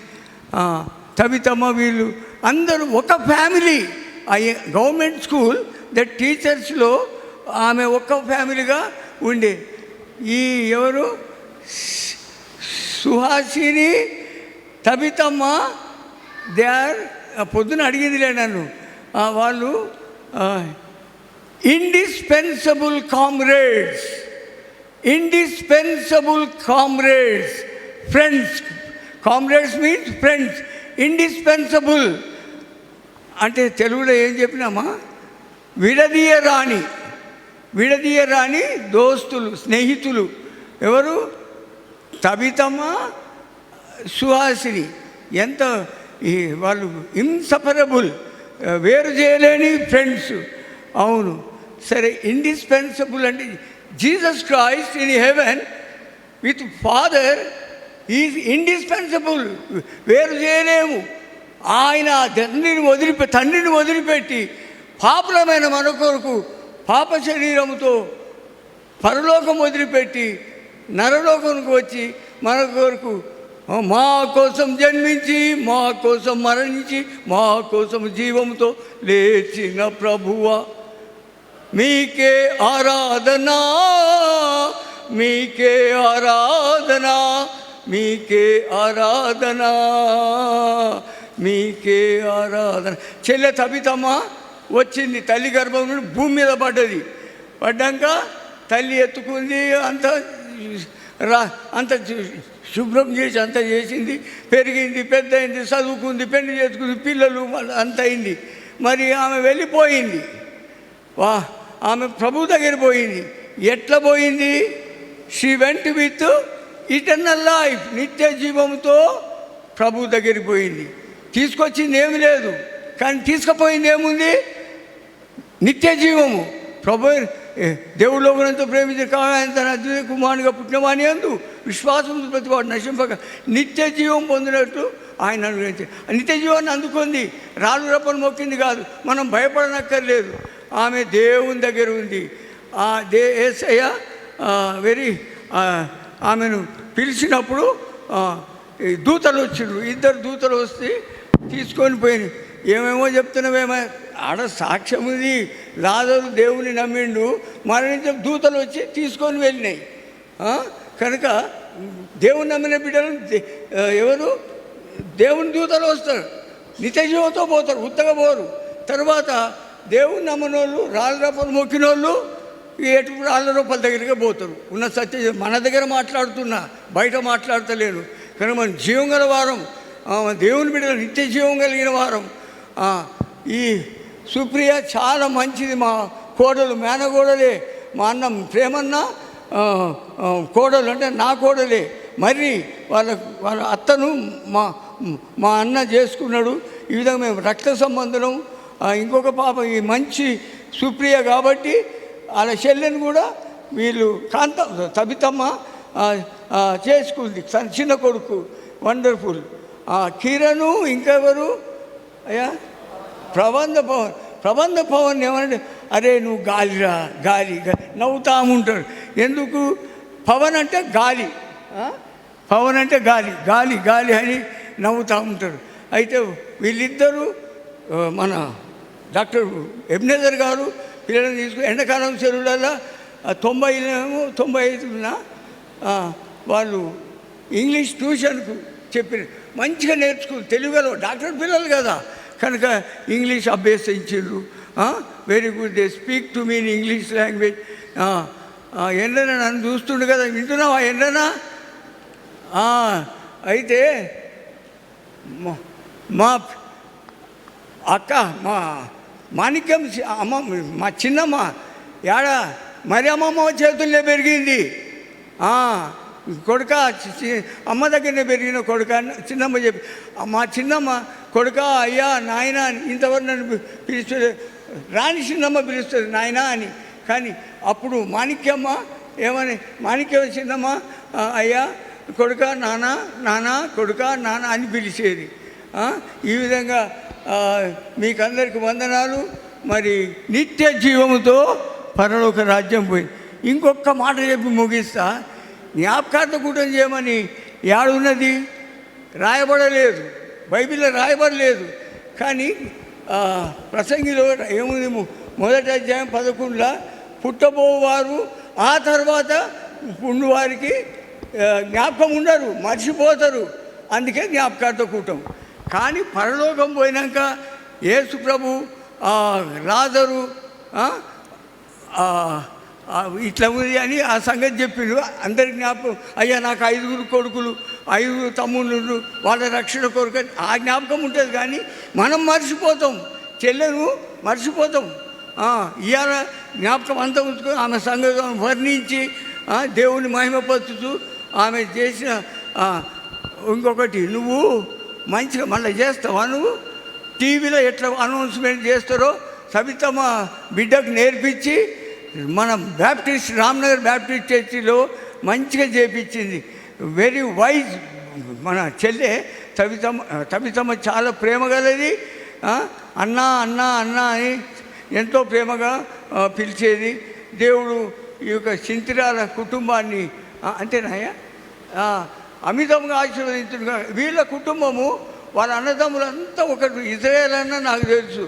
తబితమ్మ వీళ్ళు అందరూ ఒక ఫ్యామిలీ. గవర్నమెంట్ స్కూల్ దట్ టీచర్స్లో ఆమె ఒక్క ఫ్యామిలీగా ఉండే. ఈ ఎవరు సుహాసిని, తబితమ్మ, దే ఆర్, పొద్దున అడిగిందిలే నన్ను, వాళ్ళు indispensable comrades, indispensable comrades, friends. Comrades means friends. Indispensable అంటే తెలుగులో ఏం చెప్పినామా, విడదీయరాని, విడదీయరాని దోస్తులు, స్నేహితులు. ఎవరు? తబితమ్మ, సుహాసిని. ఎంత వాళ్ళు ఇన్సపరబుల్, వేరు చేయలేని ఫ్రెండ్స్. అవును, సరే. ఇండిస్పెన్సబుల్ అంటే Jesus Christ in heaven with father is indispensable, వేరు చేయలేము. ఆయన తండ్రిని వదిలిపెట్టి పాపలమైన మన కొరకు పాప శరీరముతో పరలోకం వదిలిపెట్టి నరలోకంకు వచ్చి మన కొరకు మా కోసం జన్మించి మా కోసం మరణించి మా కోసం జీవంతో లేచిన ప్రభువా, మీకే ఆరాధనా, మీకే ఆరాధనా, మీకే ఆరాధనా, మీకే ఆరాధన. చెల్లె తబితమ్మ వచ్చింది, తల్లి గర్భం నుండి భూమి మీద పడ్డది. పడ్డాక తల్లి ఎత్తుకుంది, అంత శుభ్రం చేసి అంత చేసింది, పెరిగింది, పెద్ద అయింది, చదువుకుంది, పెళ్లి చేసుకుంది, పిల్లలు అంత అయింది. మరి ఆమె వెళ్ళిపోయింది, ఆమె ప్రభు దగ్గర పోయింది. ఎట్లా పోయింది? She went with eternal life, నిత్య జీవంతో ప్రభు దగ్గరికి పోయింది. తీసుకొచ్చింది ఏమి లేదు, కానీ తీసుకుపోయింది ఏముంది? నిత్య జీవము. ప్రభు దేవుడు లోకమంతా ప్రేమించి కావాలని తన అద్వితీయ కుమారునిగా పుట్టినవాని యందు విశ్వాసం ప్రతివాడు నశింపక నిత్య జీవం పొందినట్టు ఆయన అనుగ్రహించారు. నిత్య జీవాన్ని అందుకుంది, రాళ్ళు రప్పని మొక్కింది కాదు. మనం భయపడనక్కర్లేదు, ఆమె దేవుని దగ్గర ఉంది. యేసయ్య ఆమెను పిలిచినప్పుడు దూతలు వచ్చిండ్రు, 2 దూతలు వస్తే తీసుకొని పోయి ఏమేమో చెప్తున్నావేమో. ఆడ సాక్ష్యం ఉంది, లాజరు దేవుని నమ్మిండు, మరణించే దూతలు వచ్చి తీసుకొని వెళ్ళినాయి. కనుక దేవుని నమ్మిన బిడ్డలు ఎవరు? దేవుని దూతలు వస్తారు, నిత్య జీవంతో పోతారు, ఉత్తగా పోరు. తర్వాత దేవుని నమ్మని వాళ్ళు, రాళ్ళ రప్పలు మొక్కిన వాళ్ళు ఎటు రాళ్ళ రూపాయల దగ్గరికి పోతారు. ఉన్న సత్య మన దగ్గర మాట్లాడుతున్నా, బయట మాట్లాడతలేను. కానీ మన జీవం గల వారం, దేవుని బిడ్డలు నిత్య జీవం కలిగిన వారం. ఈ సుప్రియ చాలా మంచిది, మా కోడలు, మేనగోడలే. మా అన్న ప్రేమన్న కోడలు అంటే నా కోడలే. మరి వాళ్ళ అత్తను మా అన్న చేసుకున్నాడు. ఈ విధంగా మేము రక్త సంబంధం. ఇంకొక పాప ఈ మంచి సుప్రియ కాబట్టి వాళ్ళ చెల్లెని కూడా వీళ్ళు తబితమ్మ చేసుకుంది, చిన్న కొడుకు. వండర్ఫుల్. కిరణు, ఇంకెవరు అయ్యా? ప్రబంధ పవన్ ఏమంటే, అరే నువ్వు గాలిరా, గాలి నవ్వుతా ఉంటాడు. ఎందుకు? పవన్ అంటే గాలి, పవన్ అంటే గాలి, గాలి గాలి అని నవ్వుతూ ఉంటాడు. అయితే వీళ్ళిద్దరూ మన డాక్టర్ ఎబ్నేజర్ గారు పిల్లలను తీసుకుని ఎండాకాలం చెరువులలో 95 వాళ్ళు ఇంగ్లీష్ ట్యూషన్కు చెప్పిన మంచిగా నేర్చుకుని, తెలుగులో డాక్టర్ పిల్లలు కదా కనుక ఇంగ్లీష్ అభ్యసించారు. Very good. They speak to me in English language. ఎండనా నన్ను చూస్తుండు కదా, వింటున్నావా ఎండనా? అయితే మా అక్క, మా మాణిక్యం అమ్మ, మా చిన్నమ్మ యాడ మరి అమ్మమ్మ చేతుల్లో పెరిగింది. కొడుక అమ్మ దగ్గరనే పెరిగిన కొడుక. చిన్నమ్మ చెప్పి, మా చిన్నమ్మ కొడుక, అయ్యా నాయన ఇంతవరకు నన్ను పిలుస్తుంది, రాని చిన్నమ్మ పిలుస్తుంది నాయన అని. కానీ అప్పుడు మాణిక్యమ్మ ఏమని, మాణిక్యం చిన్నమ్మ అయ్యా కొడుక, నాన్న నాన్న కొడుక నాన్న అని పిలిచేది. ఈ విధంగా మీకందరికి వందనాలు. మరి నిత్య జీవముతో పరలోక రాజ్యం పోయింది. ఇంకొక మాట చెప్పి ముగిస్తా. జ్ఞాపకార్థ కూటం చేయమని యాడున్నది? రాయబడలేదు, బైబిల్లో రాయబడలేదు. కానీ ప్రసంగిలో ఏముంది? మొదటి అధ్యాయం 11లో పుట్టబోవారు ఆ తర్వాత పుండువారికి జ్ఞాపకం ఉండరు, మర్చిపోతారు. అందుకే జ్ఞాపకార్థ కూటం. కానీ పరలోకం పోయినాక యేసు ప్రభు లాజరు ఇట్లా ఉంది అని ఆ సంగతి చెప్పిండు. అందరికి జ్ఞాపకం, అయ్యా నాకు 5 కొడుకులు 5 తమ్ముళ్ళు, వాళ్ళ రక్షణ కొరకు ఆ జ్ఞాపకం ఉంటుంది. కానీ మనం మర్చిపోతాం, చెల్లెను మర్చిపోతాం. ఇవాళ జ్ఞాపకం అంతా ఉంచుకొని ఆమె సంగతి వర్ణించి దేవుని మహిమపరుచుతూ ఆమె చేసిన ఇంకొకటి, నువ్వు మంచిగా మళ్ళీ చేస్తావా? నువ్వు టీవీలో ఎట్లా అనౌన్స్మెంట్ చేస్తారో సబితమ్మ బిడ్డకు నేర్పించి మన బ్యాప్టిస్ట్ రామ్నగర్ బ్యాప్టిస్ట్ చర్చిలో మంచిగా చేపించింది. వెరీ వైజ్ మన చెల్లె సబితమ్మ చాలా ప్రేమ గలది. అన్నా అన్నా అన్నా అని ఎంతో ప్రేమగా పిలిచేది. దేవుడు ఈ యొక్క చింతిరాల కుటుంబాన్ని అంతేనాయా అమితంగా ఆశీర్వదించుగా. వీళ్ళ కుటుంబము వాళ్ళ అన్నదమ్ములంతా ఒకటి. ఇజ్రాయేల్ అన్న నాకు తెలుసు,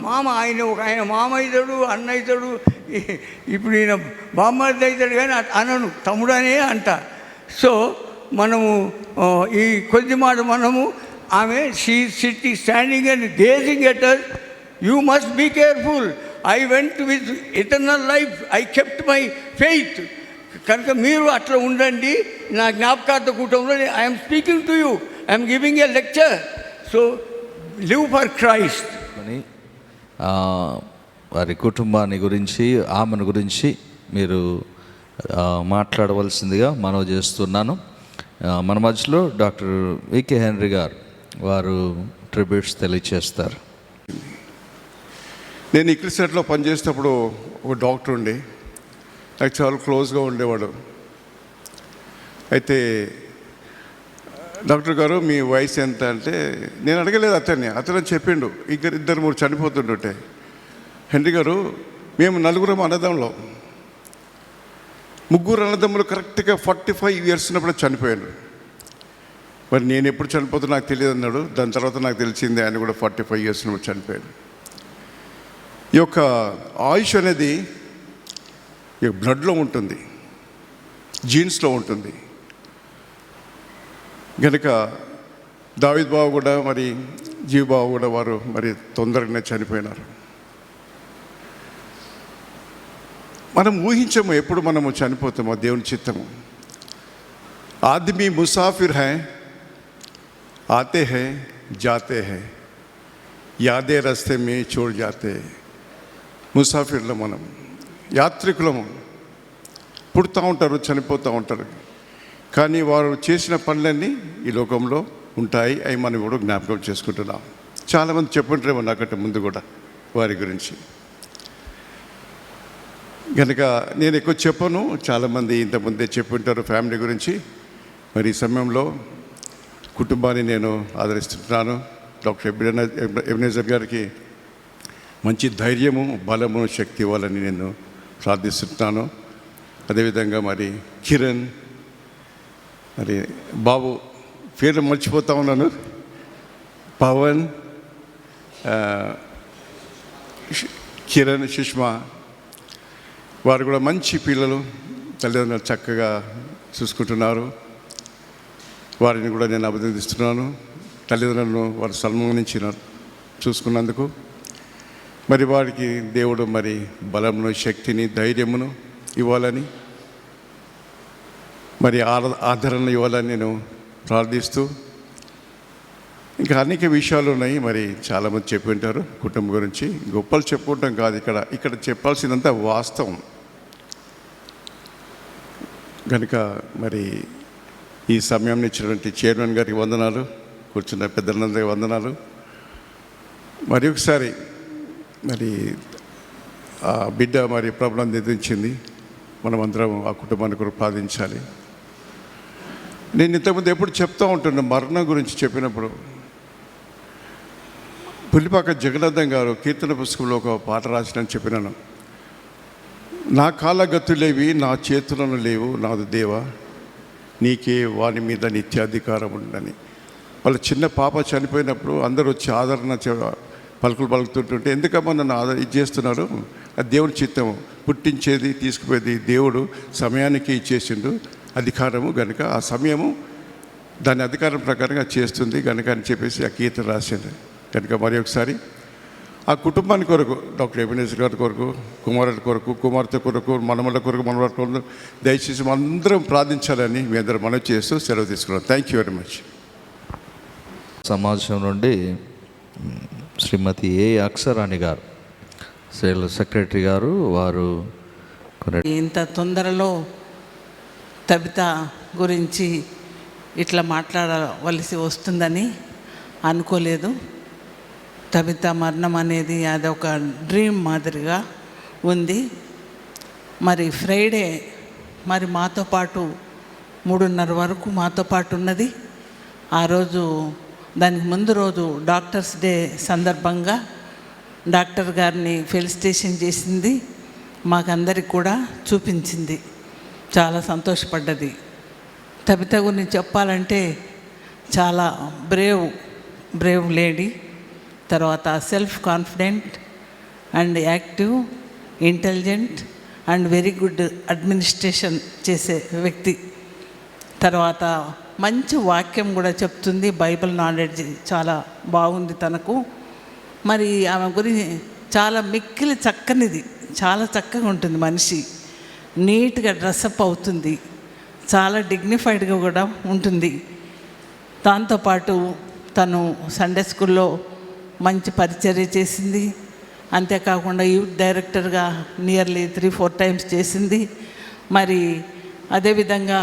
మామ ఆయన మామ అవుతాడు, అన్న అవుతాడు. ఇప్పుడు ఈయన బామ్మర్ది అవుతాడు కానీ అనను, తమ్ముడనే అంట. సో మనము ఈ కొద్ది మాట మనము ఆమె standing and gazing at us. You must be careful. I went with eternal life, I kept my faith. కనుక మీరు అట్లా ఉండండి. నా జ్ఞాపకార్థ కూటంలో I'm speaking to you, I'm giving a lecture. So live for Christ అని వారి కుటుంబాన్ని గురించి, ఆమెను గురించి మీరు మాట్లాడవలసిందిగా మనవి చేస్తున్నాను. మన మధ్యలో డాక్టర్ వికే హెన్రీ గారు వారు ట్రిబ్యూట్స్ తెలియచేస్తారు. నేను ఇక్రిసెట్లో పనిచేసేటప్పుడు ఒక డాక్టర్ ఉండి నాకు చాలా క్లోజ్గా ఉండేవాడు. అయితే డాక్టర్ గారు మీ వయసు ఎంత అంటే, నేను అడగలేదు అతను చెప్పిండు. 2-3 చనిపోతుంటే, హెన్రీ గారు మేము 4 అన్నదమ్ములో 3 అన్నదమ్ములు కరెక్ట్గా 45 years ఉన్నప్పుడు చనిపోయారు. మరి నేను ఎప్పుడు చనిపోతున్నా నాకు తెలియదు అన్నాడు. దాని తర్వాత నాకు తెలిసింది ఆయన కూడా 45 years చనిపోయాడు. ఈ యొక్క ఆయుష్ అనేది ఈ బ్లడ్లో ఉంటుంది, జీన్స్లో ఉంటుంది. కనుక దావీద్ బావ కూడా మరి జీవ్ బావ కూడా వారు మరి తొందరగానే చనిపోయినారు. మనం ఊహించము ఎప్పుడు మనము చనిపోతామో, దేవుని చిత్తము. ఆదమీ ముసాఫిర్ హై, ఆతే హై జాతే హై, యాదే రస్తే మే చోడ్ జాతే. ముసాఫిర్లో మనం యాత్రికులము, పుడుతూ ఉంటారు, చనిపోతూ ఉంటారు. కానీ వారు చేసిన పనులన్నీ ఈ లోకంలో ఉంటాయి. అవి మనం కూడా జ్ఞాపకం చేసుకుంటున్నాం. చాలామంది చెప్పుంటారేమో నాకంటే ముందు కూడా వారి గురించి. కనుక నేను ఎక్కువ చెప్పను, చాలామంది ఇంతకుముందే చెప్పుంటారు ఫ్యామిలీ గురించి. మరి ఈ సమయంలో కుటుంబాన్ని నేను ఆదరిస్తున్నాను. డాక్టర్ ఎబినేజర్ గారికి మంచి ధైర్యము, బలము, శక్తి ఇవ్వాలని నేను ప్రార్థిస్తున్నాను. అదేవిధంగా మరి కిరణ్, మరి బాబు పేర్లు మర్చిపోతా ఉన్నాను, పవన్, కిరణ్, సుష్మా, వారు కూడా మంచి పిల్లలు, తల్లిదండ్రులు చక్కగా చూసుకుంటున్నారు. వారిని కూడా నేను అభినందిస్తున్నాను. తల్లిదండ్రులను వారు సన్మానించినారు చూసుకున్నందుకు. మరి వారికి దేవుడు మరి బలమును, శక్తిని, ధైర్యమును ఇవ్వాలని, మరి ఆదరణ ఇవ్వాలని నేను ప్రార్థిస్తూ, ఇంకా అనేక విషయాలు ఉన్నాయి. మరి చాలామంది చెప్పి ఉంటారు కుటుంబం గురించి. గొప్పలు చెప్పుకుంటాం కాదు, ఇక్కడ చెప్పాల్సిందంతా వాస్తవం. కనుక మరి ఈ సమయం ఇచ్చినటువంటి చైర్మన్ గారికి వందనాలు, కూర్చున్న పెద్దలందరికీ వందనాలు. మరి ఒకసారి మరి ఆ బిడ్డ మరి ప్రాబ్లం ఎదిరించింది, మనమందరం ఆ కుటుంబాన్ని కూడా ప్రార్థించాలి. నేను ఇంతకుముందు ఎప్పుడు చెప్తూ ఉంటున్నా మరణం గురించి చెప్పినప్పుడు, పులిపాక జగన్నాథం గారు కీర్తన పుస్తకంలో ఒక పాట రాసినని చెప్పినాను. నా కాళ్ళ గతులేవి, నా చేతులను లేవు, నాదు దేవా, నీకే వాని మీద నిత్యాధికారం ఉండని. వాళ్ళ చిన్న పాప చనిపోయినప్పుడు అందరూ వచ్చి ఆదరణ పలుకులు పలుకుతుంటుంటే, ఎందుకమ్మా నన్ను ఇది చేస్తున్నారు? అది దేవుని చిత్తము. పుట్టించేది, తీసుకుపోయేది దేవుడు సమయానికి ఇచ్చేసిండు అధికారము. కనుక ఆ సమయము దాని అధికారం ప్రకారంగా చేస్తుంది కనుక అని చెప్పేసి ఆ కీర్తన రాసింది. కనుక మరి ఒకసారి ఆ కుటుంబాన్ని కొరకు, డాక్టర్ ఎబినేజర్ గారి కొరకు, కుమారుల కొరకు, కుమార్తె కొరకు, మనమల కొరకు, మనవల కొరకు దయచేసి మనందరం ప్రార్థించాలని మీ అందరూ మనవి చేస్తూ సెలవు తీసుకున్నాం. Thank you very much. సమాజం నుండి శ్రీమతి ఏ అక్షరాణి గారు, సెక్రటరీ గారు, వారు ఇంత తొందరలో తబిత గురించి ఇట్లా మాట్లాడవలసి వస్తుందని అనుకోలేదు. తబిత మరణం అనేది అదొక డ్రీమ్ మాదిరిగా ఉంది. మరి ఫ్రైడే మరి మాతో పాటు 3:30 వరకు మాతో పాటు ఉన్నది. ఆ రోజు దానికి ముందు రోజు డాక్టర్స్ డే సందర్భంగా డాక్టర్ గారిని ఫెలిసిటేషన్ చేసింది, మాకందరికి కూడా చూపించింది. చాలా సంతోషపడ్డది. తబిత గురించి చెప్పాలంటే చాలా బ్రేవ్ లేడీ. తర్వాత self confident and active, intelligent and very good administration చేసే వ్యక్తి. తర్వాత మంచి వాక్యం కూడా చెప్తుంది, బైబిల్ నాలెడ్జ్ చాలా బాగుంది తనకు. మరి ఆమె గురించి చాలా మిక్కిలి చక్కనిది, చాలా చక్కగా ఉంటుంది మనిషి. నీట్గా డ్రెస్అప్ అవుతుంది, చాలా డిగ్నిఫైడ్గా కూడా ఉంటుంది. దాంతోపాటు తను సండే స్కూల్లో మంచి పరిచర్య చేసింది. అంతేకాకుండా యూత్ డైరెక్టర్గా నియర్లీ 3-4 times చేసింది. మరి అదేవిధంగా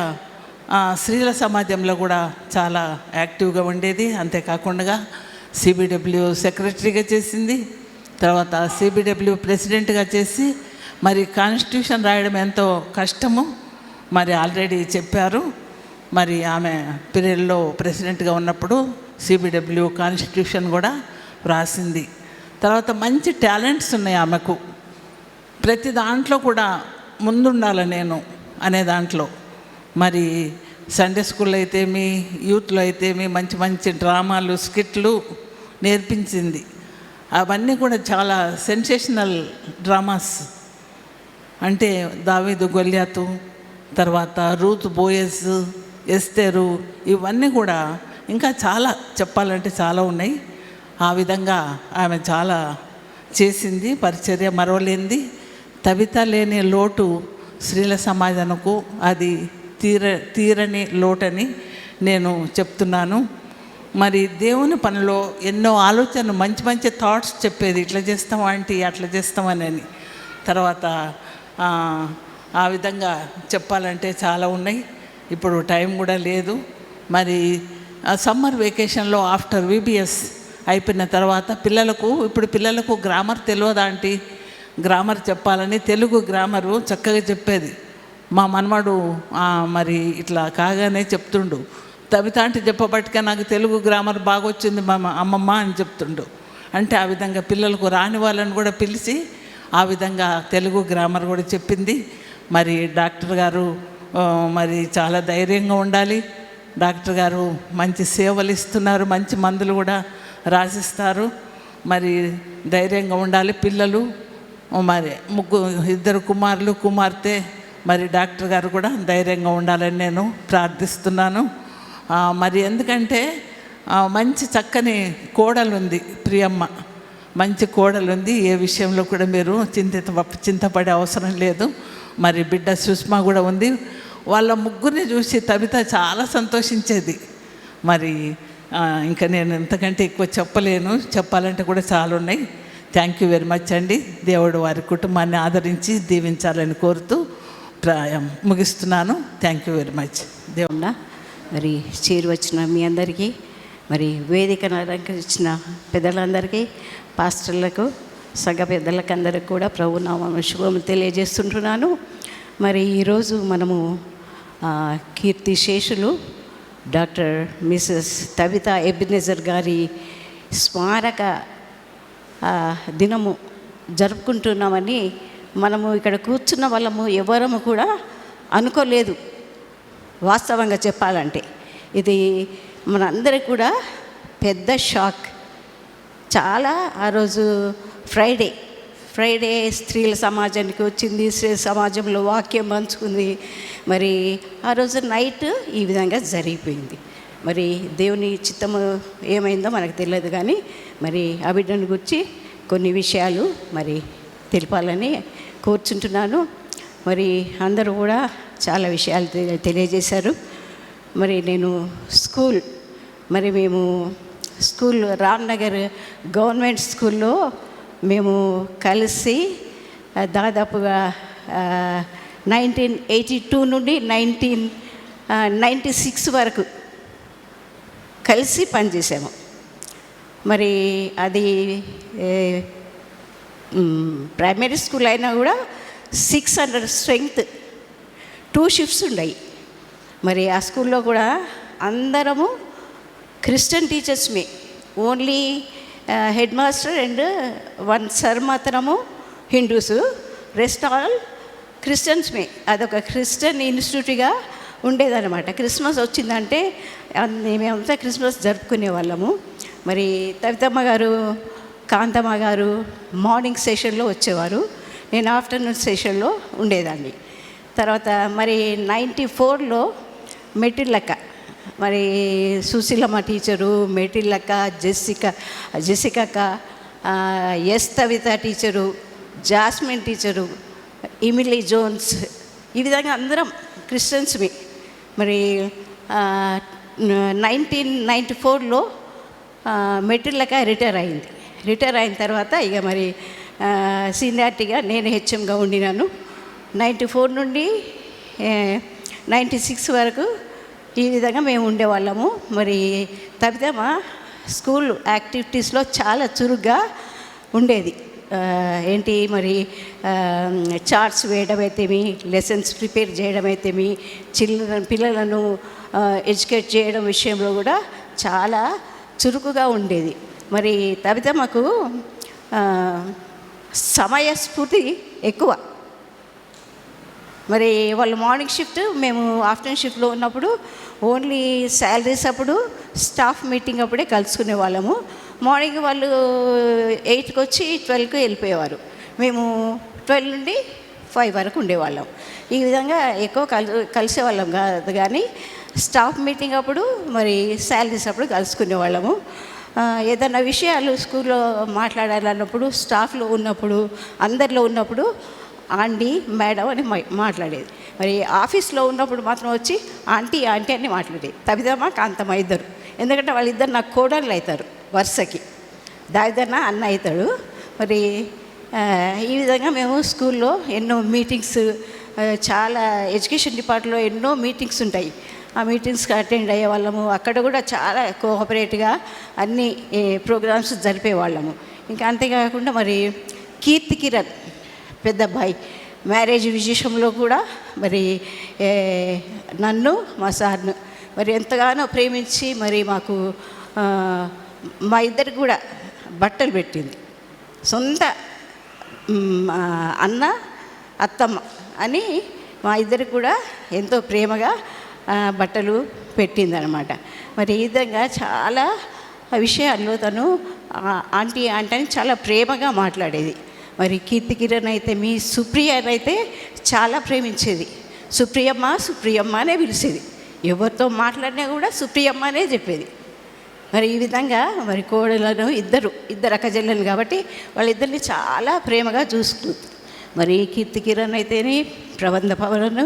స్త్రీల సమాజంలో కూడా చాలా యాక్టివ్గా ఉండేది. అంతేకాకుండా సిబిడబ్ల్యూ సెక్రటరీగా చేసింది. తర్వాత సిబిడబ్ల్యూ ప్రెసిడెంట్గా చేసి, మరి కాన్స్టిట్యూషన్ రాయడం ఎంతో కష్టము మరి ఆల్రెడీ చెప్పారు. మరి ఆమె పీరియడ్లో ప్రెసిడెంట్గా ఉన్నప్పుడు సిబిడబ్ల్యూ కాన్స్టిట్యూషన్ కూడా రాసింది. తర్వాత మంచి టాలెంట్స్ ఉన్నాయి ఆమెకు. ప్రతి దాంట్లో కూడా ముందుండాలి నేను అనే దాంట్లో. మరి సండే స్కూల్లో అయితేమి, యూత్లో అయితేమి మంచి మంచి డ్రామాలు, స్కిట్లు నేర్పించింది. అవన్నీ కూడా చాలా సెన్సేషనల్ డ్రామాస్. అంటే దావీదు గొల్యాతు, తర్వాత రూత్ బోయస్, ఎస్తేరు, ఇవన్నీ కూడా ఇంకా చాలా చెప్పాలంటే చాలా ఉన్నాయి. ఆ విధంగా ఆమె చాలా చేసింది, పరిచర్య మరవలేంది. తబిత లేని లోటు స్త్రీల సమాజంకు అది తీరని లోటని నేను చెప్తున్నాను. మరి దేవుని పనిలో ఎన్నో ఆలోచనలు, మంచి మంచి థాట్స్ చెప్పేది, ఇట్లా చేస్తాం ఆంటీ, అట్లా చేస్తామని. తర్వాత ఆ విధంగా చెప్పాలంటే చాలా ఉన్నాయి. ఇప్పుడు టైం కూడా లేదు. మరి సమ్మర్ వెకేషన్లో ఆఫ్టర్ VBS అయిపోయిన తర్వాత పిల్లలకు గ్రామర్ తెలియదా ఆంటీ? గ్రామర్ చెప్పాలని తెలుగు గ్రామరు చక్కగా చెప్పేది. మా మనవాడు మరి ఇట్లా కాగానే చెప్తుండు, తబిత ఆంటీ చెప్పబట్టుగా నాకు తెలుగు గ్రామర్ బాగా వచ్చింది మా అమ్మమ్మ అని చెప్తుండు. అంటే ఆ విధంగా పిల్లలకు రాని వాళ్ళని కూడా పిలిచి ఆ విధంగా తెలుగు గ్రామర్ కూడా చెప్పింది. మరి డాక్టర్ గారు మరి చాలా ధైర్యంగా ఉండాలి. డాక్టర్ గారు మంచి సేవలు ఇస్తున్నారు, మంచి మందులు కూడా రాసిస్తారు. మరి ధైర్యంగా ఉండాలి పిల్లలు. మరి ఇద్దరు కుమారులు, కుమార్తె, మరి డాక్టర్ గారు కూడా ధైర్యంగా ఉండాలని నేను ప్రార్థిస్తున్నాను. మరి ఎందుకంటే మంచి చక్కని కోడలు ఉంది, ప్రియమ్మ మంచి కోడలు ఉంది. ఏ విషయంలో కూడా మీరు చింతపడే అవసరం లేదు. మరి బిడ్డ సుష్మా కూడా ఉంది. వాళ్ళ ముగ్గురిని చూసి తబిత చాలా సంతోషించేది. మరి ఇంకా నేను ఇంతకంటే ఎక్కువ చెప్పలేను, చెప్పాలంటే కూడా చాలా ఉన్నాయి. థ్యాంక్ యూ వెరీ మచ్ అండి. దేవుడు వారి కుటుంబాన్ని ఆదరించి దీవించాలని కోరుతూ ముగిస్తున్నాను. Thank you very much. దేవుడా, మరి చేరి వచ్చిన మీ అందరికీ, మరి వేదికను అలంకరించిన పెద్దలందరికీ, పాస్టర్లకు, సంఘ పెద్దలకు అందరికీ కూడా ప్రభునామమున శుభములు తెలియజేస్తుంటున్నాను. మరి ఈరోజు మనము కీర్తిశేషులు డాక్టర్ మిసెస్ తబిత ఎబెనెజర్ గారి స్మారక దినము జరుపుకుంటున్నామని మనము ఇక్కడ కూర్చున్న వాళ్ళము ఎవరము కూడా అనుకోలేదు. వాస్తవంగా చెప్పాలంటే ఇది మనందరికీ కూడా పెద్ద షాక్. చాలా ఆ రోజు ఫ్రైడే స్త్రీల సమాజానికి వచ్చింది, స్త్రీ సమాజంలో వాక్యం పంచుకుంది. మరి ఆ రోజు నైట్ ఈ విధంగా జరిగిపోయింది. మరి దేవుని చిత్తము ఏమైందో మనకు తెలియదు, కానీ మరి ఆ బిడ్డను గురించి కొన్ని విషయాలు మరి తెలిపాలని కోరుచుంటున్నాను. మరి అందరూ కూడా చాలా విషయాలు తెలియజేశారు. మరి నేను మేము స్కూల్ రామ్నగర్ గవర్నమెంట్ స్కూల్లో మేము కలిసి దాదాపుగా 1982 నుండి 1996 వరకు కలిసి పనిచేసాము. మరి అది ప్రైమరీ స్కూల్ అయినా కూడా 600 స్ట్రెంగ్త్, 2 షిఫ్ట్స్ ఉన్నాయి. మరి ఆ స్కూల్లో కూడా అందరము క్రిస్టియన్ టీచర్స్మే. Only head master and 1 sir మాత్రము హిందూస్, రెస్ట్ ఆల్ క్రిస్టియన్స్మే. అదొక క్రిస్టియన్ ఇన్స్టిట్యూట్గా ఉండేదన్నమాట. క్రిస్మస్ వచ్చిందంటే మేమంతా క్రిస్మస్ జరుపుకునే వాళ్ళము. మరి తవితమ్మ గారు, కాంతమ్మ గారు మార్నింగ్ సెషన్లో వచ్చేవారు, నేను ఆఫ్టర్నూన్ సెషన్లో ఉండేదాన్ని. తర్వాత మరి 94లో మెట్టిల్లక్క, మరి సుశీలమ్మ టీచరు, మెట్టిల్లక్క, జెసికక్క, ఎస్ తవిత teacher, Jasmine teacher, Emily Jones, ఈ విధంగా అందరం క్రిస్టియన్స్మి. మరి 1994లో మెట్రిల్లక రిటైర్ అయింది. రిటైర్ అయిన తర్వాత ఇక మరి సీనియారిటీగా నేను హెచ్ఎంగా ఉండినాను. 94 నుండి 96 వరకు ఈ విధంగా మేము ఉండేవాళ్ళము. మరి తప్పితే మా స్కూల్ యాక్టివిటీస్లో చాలా చురుగ్గా ఉండేది. ఏంటి మరి చార్ట్స్ వేయడం అయితేమి, లెసన్స్ ప్రిపేర్ చేయడం అయితేమి, పిల్లలను ఎడ్యుకేట్ చేయడం విషయంలో కూడా చాలా చురుకుగా ఉండేది. మరి తబిత మాకు సమయస్ఫూర్తి ఎక్కువ. మరి వాళ్ళు మార్నింగ్ షిఫ్ట్, మేము ఆఫ్టర్నూన్ షిఫ్ట్లో ఉన్నప్పుడు ఓన్లీ శాలరీస్ అప్పుడు స్టాఫ్ మీటింగ్ అప్పుడే కలుసుకునే వాళ్ళము. మార్నింగ్ వాళ్ళు 8కి వచ్చి 12కి వెళ్ళిపోయేవారు. మేము 12 నుండి 5 వరకు ఉండేవాళ్ళం. ఈ విధంగా ఎక్కువ కలిసేవాళ్ళం కాదు, కానీ స్టాఫ్ మీటింగ్ అప్పుడు మరి శాలరీస్ అప్పుడు కలుసుకునే వాళ్ళము. ఏదైనా విషయాలు స్కూల్లో మాట్లాడాలన్నప్పుడు, స్టాఫ్లో ఉన్నప్పుడు, అందరిలో ఉన్నప్పుడు ఆంటీ మేడం అని మాట్లాడేది. మరి ఆఫీస్లో ఉన్నప్పుడు మాత్రం వచ్చి ఆంటీ ఆంటీ అని మాట్లాడేది. తబితమ్మ కాంతమ్మ ఇద్దరు, ఎందుకంటే వాళ్ళిద్దరు నాకు కోడళ్ళు అవుతారు వరుసకి. దాయిదన్న అన్న అవుతాడు. మరి ఈ విధంగా మేము స్కూల్లో ఎన్నో మీటింగ్స్, చాలా ఎడ్యుకేషన్ డిపార్ట్మెంట్లో ఎన్నో మీటింగ్స్ ఉంటాయి. ఆ మీటింగ్స్కి అటెండ్ అయ్యే వాళ్ళము. అక్కడ కూడా చాలా కోఆపరేట్గా అన్ని ప్రోగ్రామ్స్ జరిపేవాళ్ళము. ఇంకా అంతేకాకుండా మరి కీర్తి కిరణ్ పెద్ద అబ్బాయి మ్యారేజ్ విషయంలో కూడా మరి నన్ను మా సార్ను మరి ఎంతగానో ప్రేమించి మరి మాకు మా ఇద్దరికి కూడా బట్టలు పెట్టింది. సొంత అన్న అత్తమ్మ అని మా ఇద్దరికి కూడా ఎంతో ప్రేమగా బట్టలు పెట్టిందనమాట. మరి ఈ విధంగా చాలా విషయాల్లో తను ఆంటీ ఆంటీ అని చాలా ప్రేమగా మాట్లాడేది. మరి కీర్తి కిరణ్ అయితే మీ సుప్రియనైతే చాలా ప్రేమించేది. సుప్రియమ్మ సుప్రియమ్మ అనే పిలిచేది. ఎవరితో మాట్లాడినా కూడా సుప్రియమ్మ అనే చెప్పేది. మరి ఈ విధంగా మరి కోడలను ఇద్దరు అక్కజెల్లెలు కాబట్టి వాళ్ళిద్దరిని చాలా ప్రేమగా చూసుకుంది. మరి కీర్తి కిరణ్ అయితేనే ప్రబంధ పవన్,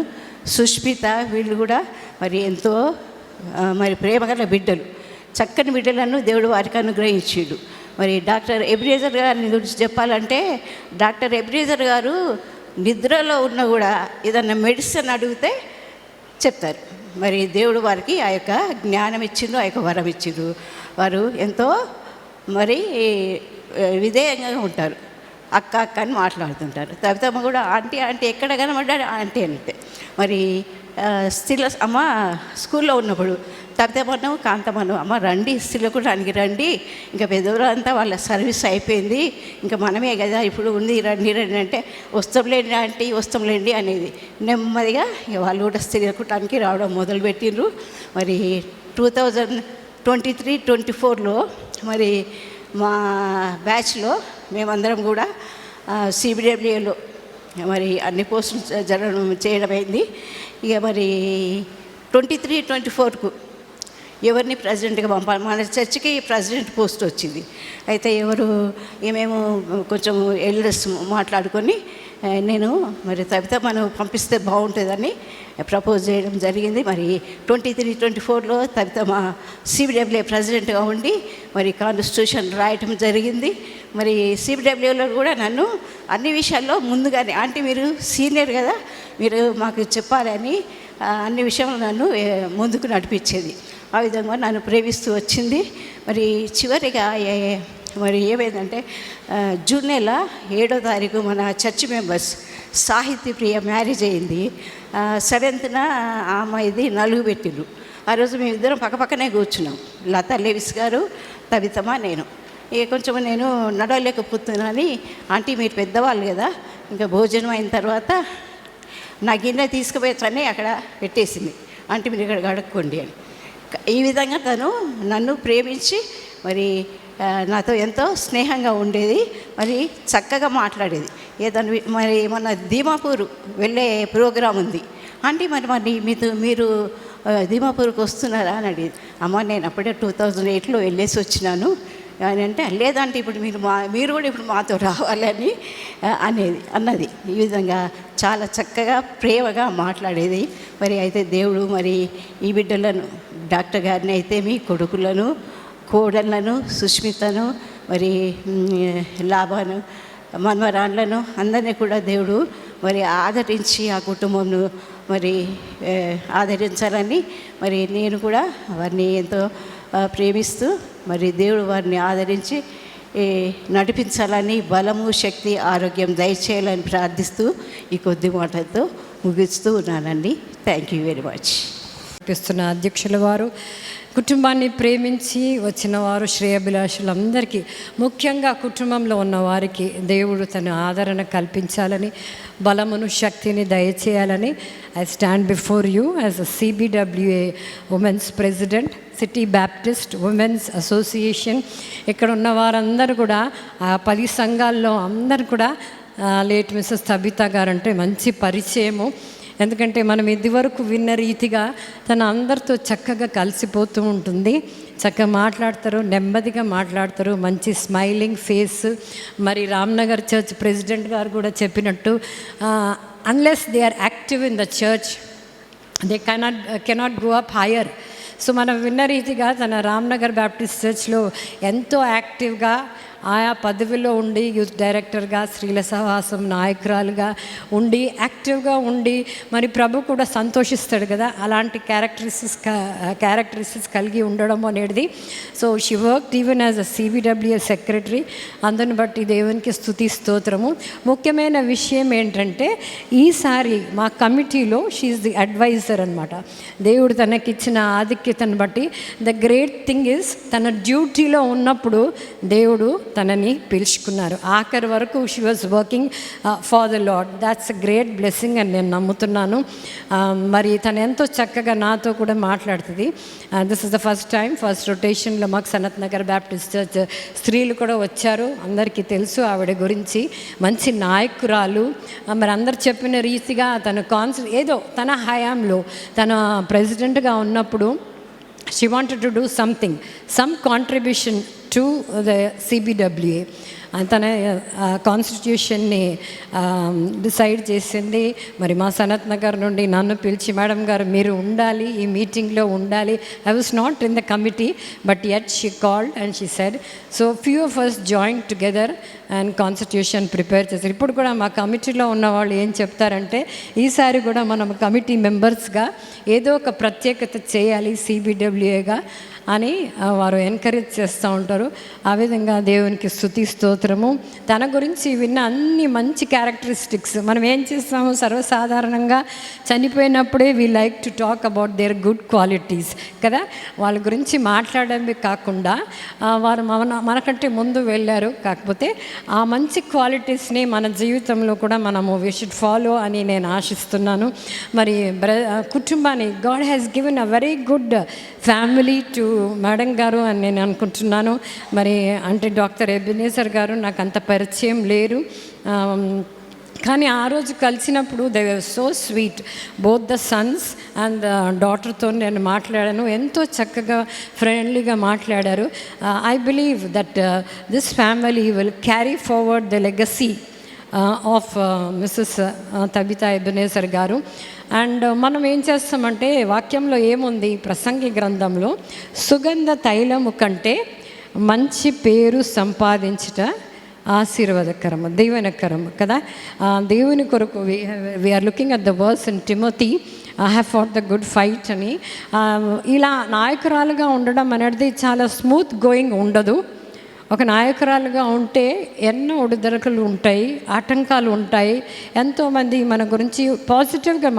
సుష్మిత వీళ్ళు కూడా మరి ఎంతో మరి ప్రేమగల బిడ్డలు, చక్కని బిడ్డలను దేవుడు వారికి అనుగ్రహించాడు. మరి డాక్టర్ ఎబ్రేజర్ గారిని గురించి చెప్పాలంటే, డాక్టర్ ఎబ్రేజర్ గారు నిద్రలో ఉన్న కూడా ఏదన్నా మెడిసిన్ అడిగితే చెప్తారు. మరి దేవుడు వారికి ఆ యొక్క జ్ఞానం ఇచ్చిండు, ఆ యొక్క వరం ఇచ్చిండు. వారు ఎంతో మరి విధేయంగా ఉంటారు. అక్క అక్క అని మాట్లాడుతుంటారు. తబితమ్మ కూడా ఆంటీ ఆంటీ ఎక్కడ కనబడ్డా ఆంటీ అంటే. మరి స్త్రీల అమ్మ స్కూల్లో ఉన్నప్పుడు తబితమ్మను కాంతమ్మను అమ్మ రండి స్త్రీలకు రానికి రండి, ఇంకా పెద్దవాళ్ళంతా వాళ్ళ సర్వీస్ అయిపోయింది, ఇంకా మనమే కదా ఇప్పుడు ఉంది, రండి రండి అంటే వస్తాంలేండి ఆంటీ వస్తాంలేండి అనేది. నెమ్మదిగా వాళ్ళు కూడా స్త్రీలకు రానికి రావడం మొదలుపెట్టిండ్రు. మరి 2023-24లో మరి మా బ్యాచ్లో మేమందరం కూడా సిబిడబ్ల్యూలో మరి అన్ని పోస్టులు చేయడం అయింది. ఇక మరి 23-24కు ఎవరిని ప్రెసిడెంట్గా పంపాలి, మన చర్చికి ప్రెసిడెంట్ పోస్ట్ వచ్చింది. అయితే మేము కొంచెం ఎల్డర్స్ మాట్లాడుకొని నేను మరి తబితమ్మను పంపిస్తే బాగుంటుందని ప్రపోజ్ చేయడం జరిగింది. మరి 23-24లో తబితమ్మ సిబిడబ్ల్యూ ప్రెసిడెంట్గా ఉండి మరి కాన్స్టిట్యూషన్ రాయటం జరిగింది. మరి సిబిడబ్ల్యూలో కూడా నన్ను అన్ని విషయాల్లో ముందుగానే, అంటే మీరు సీనియర్ కదా మీరు మాకు చెప్పాలని అన్ని విషయంలో నన్ను ముందుకు నడిపించేది. ఆ విధంగా నన్ను ప్రేమిస్తూ వచ్చింది. మరి చివరిగా మరి ఏమైందంటే జూన్ నెల 7వ తారీఖు మన చర్చ్ మెంబర్స్ సాహితీ ప్రియ మ్యారేజ్ అయింది. 7th అమ్మాయిది నలుగు పెట్టిండ్రు. ఆ రోజు మేమిద్దరం పక్కపక్కనే కూర్చున్నాం, లతా లేవిస్ గారు, తబితమ్మ, నేను. ఇక కొంచెం నేను నడవలేకపోతున్నానని, ఆంటీ మీరు పెద్దవాళ్ళు కదా ఇంకా భోజనం అయిన తర్వాత నా గిన్నె తీసుకుపోయొచ్చని అక్కడ పెట్టేసింది. ఆంటీ మీరు ఇక్కడ కడుక్కోండి అని. ఈ విధంగా తను నన్ను ప్రేమించి మరి నాతో ఎంతో స్నేహంగా ఉండేది. మరి చక్కగా మాట్లాడేది. ఏదన్నా మరి మొన్న దీమాపూర్ వెళ్ళే ప్రోగ్రాం ఉంది, ఆంటీ మరి మీరు దీమాపూర్కి వస్తున్నారా అని అడిగింది. అమ్మ నేను అప్పుడే 2008లో వెళ్ళేసి వచ్చినాను అని అంటే, లేదంటే ఇప్పుడు మీరు కూడా ఇప్పుడు మాతో రావాలని అన్నది. ఈ విధంగా చాలా చక్కగా ప్రేమగా మాట్లాడేది. మరి అయితే దేవుడు మరి ఈ బిడ్డలను, డాక్టర్ గారిని అయితే మీ కొడుకులను, కోడళ్లను, సుష్మితను, మరి లాభాను, మన్మరాన్లను అందరినీ కూడా దేవుడు మరి ఆదరించి ఆ కుటుంబంను మరి ఆదరించాలని మరి నేను కూడా వారిని ఎంతో ప్రేమిస్తూ మరి దేవుడు వారిని ఆదరించి నడిపించాలని, బలము, శక్తి, ఆరోగ్యం దయచేయాలని ప్రార్థిస్తూ ఈ కొద్ది మాటలతో ముగిస్తూ ఉన్నానండి. Thank you very much. అధ్యక్షుల వారు కుటుంబాన్ని ప్రేమించి వచ్చిన వారు శ్రేయభిలాషులందరికీ, ముఖ్యంగా కుటుంబంలో ఉన్న వారికి దేవుడు తన ఆదరణ కల్పించాలని, బలమును శక్తిని దయచేయాలని I stand before you as a CBWA women's president, city Baptist women's association. ఇక్కడ ఉన్న వారందరూ కూడా 10 సంఘాల్లో అందరూ కూడా లేట్ మిస్సెస్ తబితా గారు అంటే మంచి పరిచయము. ఎందుకంటే మనం ఇదివరకు విన్న రీతిగా తన అందరితో చక్కగా కలిసిపోతూ ఉంటుంది, చక్కగా మాట్లాడతారు, నెమ్మదిగా మాట్లాడతారు, మంచి స్మైలింగ్ ఫేస్. మరి రామ్నగర్ చర్చ్ ప్రెసిడెంట్ గారు కూడా చెప్పినట్టు unless they are active in the church they cannot go up higher. So మనం విన్న రీతిగా తన రామ్నగర్ బ్యాప్టిస్ట్ చర్చ్లో ఎంతో యాక్టివ్గా ఆయా పదవిలో ఉండి యూత్ డైరెక్టర్గా, స్త్రీల సహవాసం నాయకురాలుగా ఉండి యాక్టివ్గా ఉండి మరి ప్రభు కూడా సంతోషిస్తాడు కదా, అలాంటి క్యారెక్టరిస్టిక్స్ కలిగి ఉండడం అనేది. So she work even as a CBWA secretary. అందుని బట్టి దేవునికి స్తుతి స్తోత్రము. ముఖ్యమైన విషయం ఏంటంటే ఈసారి మా కమిటీలో షీఈస్ ది అడ్వైజర్ అనమాట. దేవుడు తనకిచ్చిన ఆధిక్యతను బట్టి ద గ్రేట్ థింగ్ ఈజ్ తన డ్యూటీలో ఉన్నప్పుడు దేవుడు తనని పిలుచుకున్నారు. ఆఖరి వరకు she was working for the lord. That's a great blessing అని నేను నమ్ముతున్నాను. మరి తను ఎంతో చక్కగా నాతో కూడా మాట్లాడుతుంది. దిస్ ఇస్ ద ఫస్ట్ రొటేషన్లో మాకు సనత్ నగర్ బ్యాప్టిస్ట్ చర్చ్ స్త్రీలు కూడా వచ్చారు. అందరికీ తెలుసు ఆవిడ గురించి, మంచి నాయకురాలు. మరి అందరు చెప్పిన రీతిగా తను ఏదో తన హయాంలో తన ప్రెసిడెంట్గా ఉన్నప్పుడు she wanted to do some contribution to the CBWA. తన కాన్స్టిట్యూషన్ని డిసైడ్ చేసింది. మరి మా సనత్ నగర్ నుండి నన్ను పిలిచి, మేడం గారు మీరు ఉండాలి, ఈ మీటింగ్లో ఉండాలి. I was not in the committee but yet she called and she said. So few of us join together and constitution prepare చేశారు. ఇప్పుడు కూడా మా కమిటీలో ఉన్న వాళ్ళు ఏం చెప్తారంటే ఈసారి కూడా మనం కమిటీ మెంబర్స్గా ఏదో ఒక ప్రత్యేకత చేయాలి CBWAగా అని వారు ఎంకరేజ్ చేస్తూ ఉంటారు. ఆ విధంగా దేవునికి స్తుతి స్తోత్రము. తన గురించి విన్న అన్ని మంచి క్యారెక్టరిస్టిక్స్ మనం ఏం చేస్తాము, సర్వసాధారణంగా చనిపోయినప్పుడే we like to talk about their good qualities కదా. వాళ్ళ గురించి మాట్లాడమే కాకుండా వారు మనకంటే ముందు వెళ్ళారు. కాకపోతే ఆ మంచి క్వాలిటీస్ని మన జీవితంలో కూడా మనము వీ షుడ్ ఫాలో అని నేను ఆశిస్తున్నాను. మరి కుటుంబాన్ని God has given a very good family to madam గారు అని నేను అనుకుంటున్నాను. మరి అంటే డాక్టర్ ఎబినేజర్ గారు నాకు అంత పరిచయం లేరు, కానీ ఆ రోజు కలిసినప్పుడు they were so sweet. Both the sons and the డాటర్తో నేను మాట్లాడాను. ఎంతో చక్కగా ఫ్రెండ్లీగా మాట్లాడారు. I believe that this family will carry forward the legacy of Mrs Tabitha Ebenezer garu. And మనం ఏం చేస్తామంటే వాక్యంలో ఏముంది, ప్రసంగి గ్రంథంలో సుగంధ తైలము కంటే మంచి పేరు సంపాదించుట ఆశీర్వాదకరము, దీవెనకరము కదా. దేవుని కొరకు we are looking at the verse in Timothy, I have fought the good fight అని. ఇలా నాయకురాలుగా ఉండడం అనేది చాలా స్మూత్ గోయింగ్ ఉండదు. ఒక నాయకురాలుగా ఉంటే ఎన్నో ఒడిదొడుకులు ఉంటాయి, ఆటంకాలు ఉంటాయి. ఎంతోమంది మన గురించి పాజిటివ్గా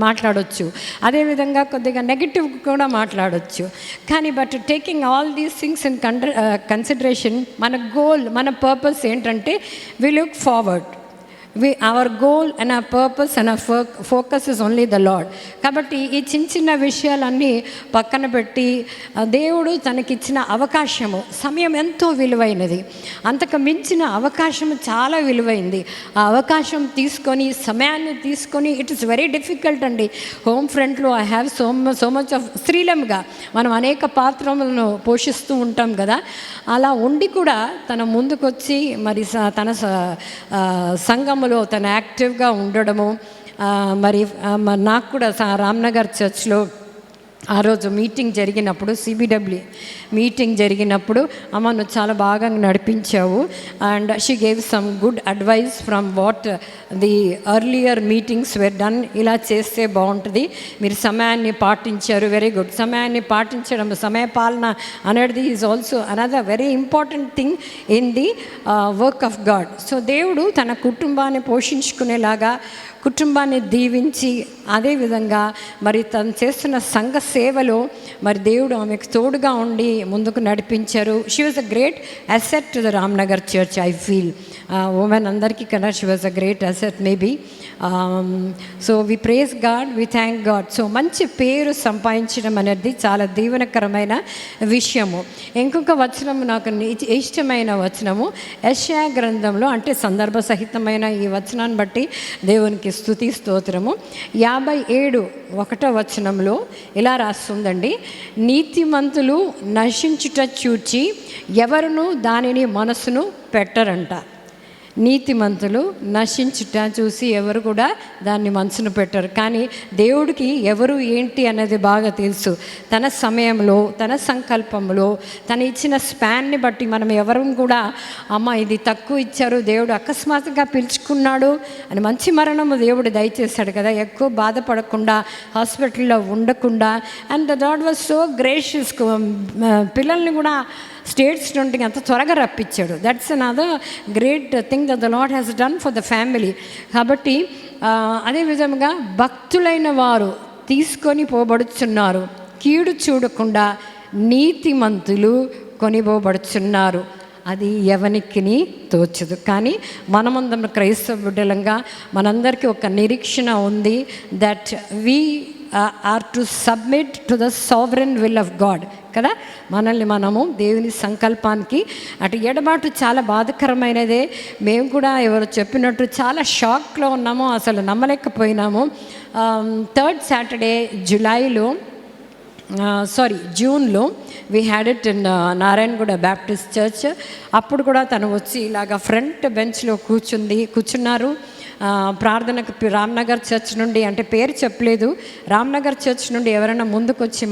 మాట్లాడవచ్చు, అదేవిధంగా కొద్దిగా నెగిటివ్ కూడా మాట్లాడవచ్చు. కానీ but taking all these things in consideration మన గోల్, మన పర్పస్ ఏంటంటే we look forward. our goal and our purpose and our focus is only the Lord. కాబట్టి ఈ చిన్న విషయాలన్నీ పక్కన పెట్టి దేవుడు తనకిచ్చిన అవకాశము, సమయం ఎంతో విలువైనది, అంతకు మించిన అవకాశం చాలా విలువైంది. ఆ అవకాశం తీసుకొని, సమయాన్ని తీసుకొని, ఇట్ ఇస్ వెరీ డిఫికల్ట్ అండి. హోమ్ ఫ్రంట్లో I have so much of స్త్రీలంగా మనం అనేక పాత్రలను పోషిస్తూ ఉంటాం కదా. అలా ఉండి కూడా తన ముందుకొచ్చి మరి తన సంఘం తను యాక్టివ్గా ఉండడము. మరి నాకు కూడా రామ్నగర్ చర్చ్లో ఆ రోజు మీటింగ్ జరిగినప్పుడు, CBW మీటింగ్ జరిగినప్పుడు, అమ్మ నువ్వు చాలా బాగా నడిపించావు and she gave some good advice from what the earlier meetings were done. ఇలా చేస్తే బాగుంటుంది, మీరు సమయాన్ని పాటించారు, వెరీ గుడ్. సమయాన్ని పాటించడం, సమయ పాలన అనేది is also another very important thing in the work of God. So దేవుడు తన కుటుంబాన్ని పోషించుకునేలాగా, కుటుంబాన్ని దీవించి, అదేవిధంగా మరి తను చేస్తున్న సంఘ సేవలో మరి దేవుడు ఆమెకు తోడుగా ఉండి ముందుకు నడిపించారు. She was a great asset to the Ramnagar church. I feel women అందరికీ కన్నా she was a great asset maybe. So we praise God, we thank God. So మంచి పేరు సంపాదించడం అనేది చాలా దీవెనకరమైన విషయము. ఇంకొక వచనము నాకు ఇష్టమైన వచనము యెషయా గ్రంథంలో, అంటే సందర్భ సహితమైన ఈ వచనాన్ని బట్టి దేవునికి స్తుతి స్తోత్రము. 57:1 వచనంలో ఇలా రాస్తుందండి, నీతిమంతులు నశించుట చూచి ఎవరును దానిని మనసును పెట్టరంట. నీతిమంతులు నశించుట చూసి ఎవరు కూడా దాన్ని మనసును పెట్టరు. కానీ దేవుడికి ఎవరు ఏంటి అనేది బాగా తెలుసు. తన సమయంలో, తన సంకల్పంలో, తన ఇచ్చిన స్పాన్ని బట్టి మనం ఎవరు కూడా అమ్మ ఇది తక్కువ ఇచ్చారు, దేవుడు అకస్మాత్తుగా పిలుచుకున్నాడు అని మంచి మరణము దేవుడు దయచేశాడు కదా, ఎక్కువ బాధపడకుండా, హాస్పిటల్లో ఉండకుండా. And the lord was so gracious. పిల్లల్ని కూడా స్టేట్స్ నుండి అంత త్వరగా రప్పించాడు. That's another great thing that the lord has done for the family. కాబట్టి అదేవిధంగా భక్తులైన వారు తీసుకొని పోబడుచున్నారు, కీడు చూడకుండా నీతిమంతులు కొనిపోబడుచున్నారు. అది ఎవనికి తోచదు. కానీ మనమందరం క్రైస్తవ బిడ్డలంగా మనందరికీ ఒక నిరీక్షణ ఉంది, that we are to submit to the sovereign will of God కదా. మనల్ని మనము దేవుని సంకల్పానికి అటు ఎడబాటు చాలా బాధకరమైనదే. మేము కూడా ఎవరు చెప్పినట్టు చాలా షాక్లో ఉన్నాము, అసలు నమ్మలేకపోయినాము. 3rd Saturday జూన్లో we had it in Narayanaguda Baptist church. అప్పుడు కూడా తను వచ్చి ఇలాగ ఫ్రంట్ బెంచ్లో కూర్చున్నారు. ప్రార్థనకు రామ్నగర్ చర్చ్ నుండి, అంటే పేరు చెప్పలేదు, రామ్నగర్ చర్చ్ నుండి ఎవరైనా ముందుకు వచ్చి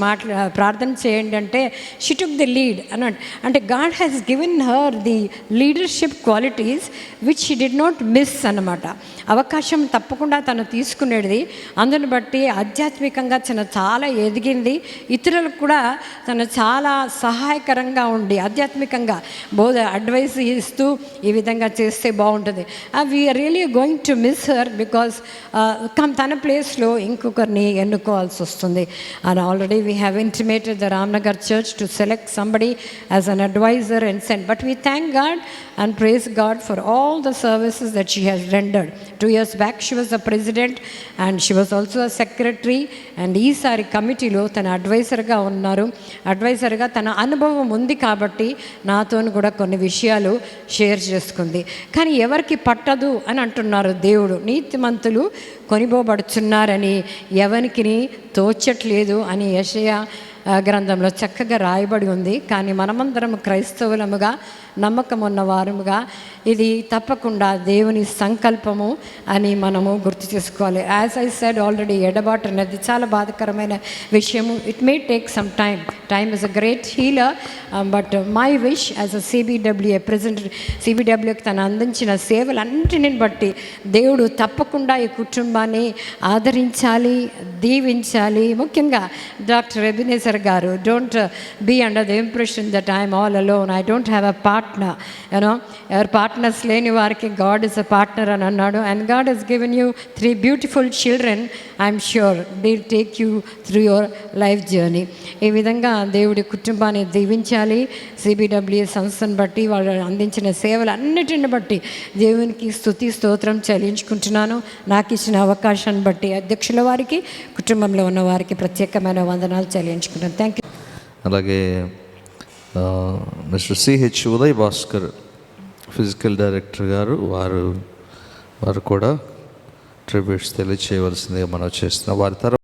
ప్రార్థన చేయండి అంటే షీ టుక్ ది లీడ్ అన్నట్టు. అంటే God has given her the leadership qualities which she did not miss అన్నమాట. అవకాశం తప్పకుండా తను తీసుకునేది. అందుని బట్టి ఆధ్యాత్మికంగా తను చాలా ఎదిగింది. ఇతరులకు కూడా తను చాలా సహాయకరంగా ఉండి ఆధ్యాత్మికంగా అడ్వైస్ ఇస్తూ ఈ విధంగా చేస్తే బాగుంటుంది. We are really going to miss her because తన ప్లేస్లో ఇంకొకరిని ఎన్నుకోవాల్సి వస్తుంది. And already we have intimated the Ramnagar church to select somebody as an adviser and send. But we thank God and praise God for all the services that she has rendered. 2 years back she was the president and she was also a secretary, and ఈసారి కమిటీలో తన అడ్వైజర్గా ఉన్నారు. అడ్వైజర్గా తన అనుభవం ఉంది కాబట్టి నాతోను కూడా కొన్ని విషయాలు షేర్ చేసుకుంది. కానీ ఎవరికి పట్టదు అని అంటున్నారు దేవుడు. నీతిమంతులు కొనిపోబడుచున్నారని ఎవరికి తోచట్లేదు అని యెషయా గ్రంథంలో చక్కగా రాయబడి ఉంది. కానీ మనమందరం క్రైస్తవులముగా, నమ్మకం ఉన్న వారముగా ఇది తప్పకుండా దేవుని సంకల్పము అని మనము గుర్తు చేసుకోవాలి. యాజ్ ఐ సెడ్ ఆల్రెడీ, ఎడబాటు అనేది చాలా బాధకరమైన విషయము. It may take some time is a great healer. But my wish as a CBWA president, CBWAకి తను అందించిన సేవలన్నిటిని బట్టి దేవుడు తప్పకుండా ఈ కుటుంబాన్ని ఆదరించాలి, దీవించాలి. ముఖ్యంగా డాక్టర్ ఎబినేజర్ గారు, don't be under the impression that I'm all alone, I don't have a partner. You know, ఎవరు పార్ట్నర్స్ లేని వారికి గాడ్ ఇస్ అ పార్ట్నర్ అని అన్నాడు. And God he's given you 3 beautiful children. I'm sure they take you through your life journey. ఈ విధంగా దేవుడి కుటుంబాన్ని దీవించాలి. CBWA సంస్థను బట్టి, వాళ్ళు అందించిన సేవలు అన్నిటిని బట్టి దేవునికి స్తుతి స్తోత్రం చెల్లించుకుంటున్నాను. నాకు ఇచ్చిన అవకాశాన్ని బట్టి అధ్యక్షుల వారికి, కుటుంబంలో ఉన్న వారికి ప్రత్యేకమైన వందనాలు చెల్లించుకుంటాను. Thank you. అలాగే Mr CH Uday Bhaskar physical director garu, వారు కూడా ట్రిబ్యూట్స్ తెలియచేయవలసిందిగా మనం చేస్తున్నాం. వారి తర్వాత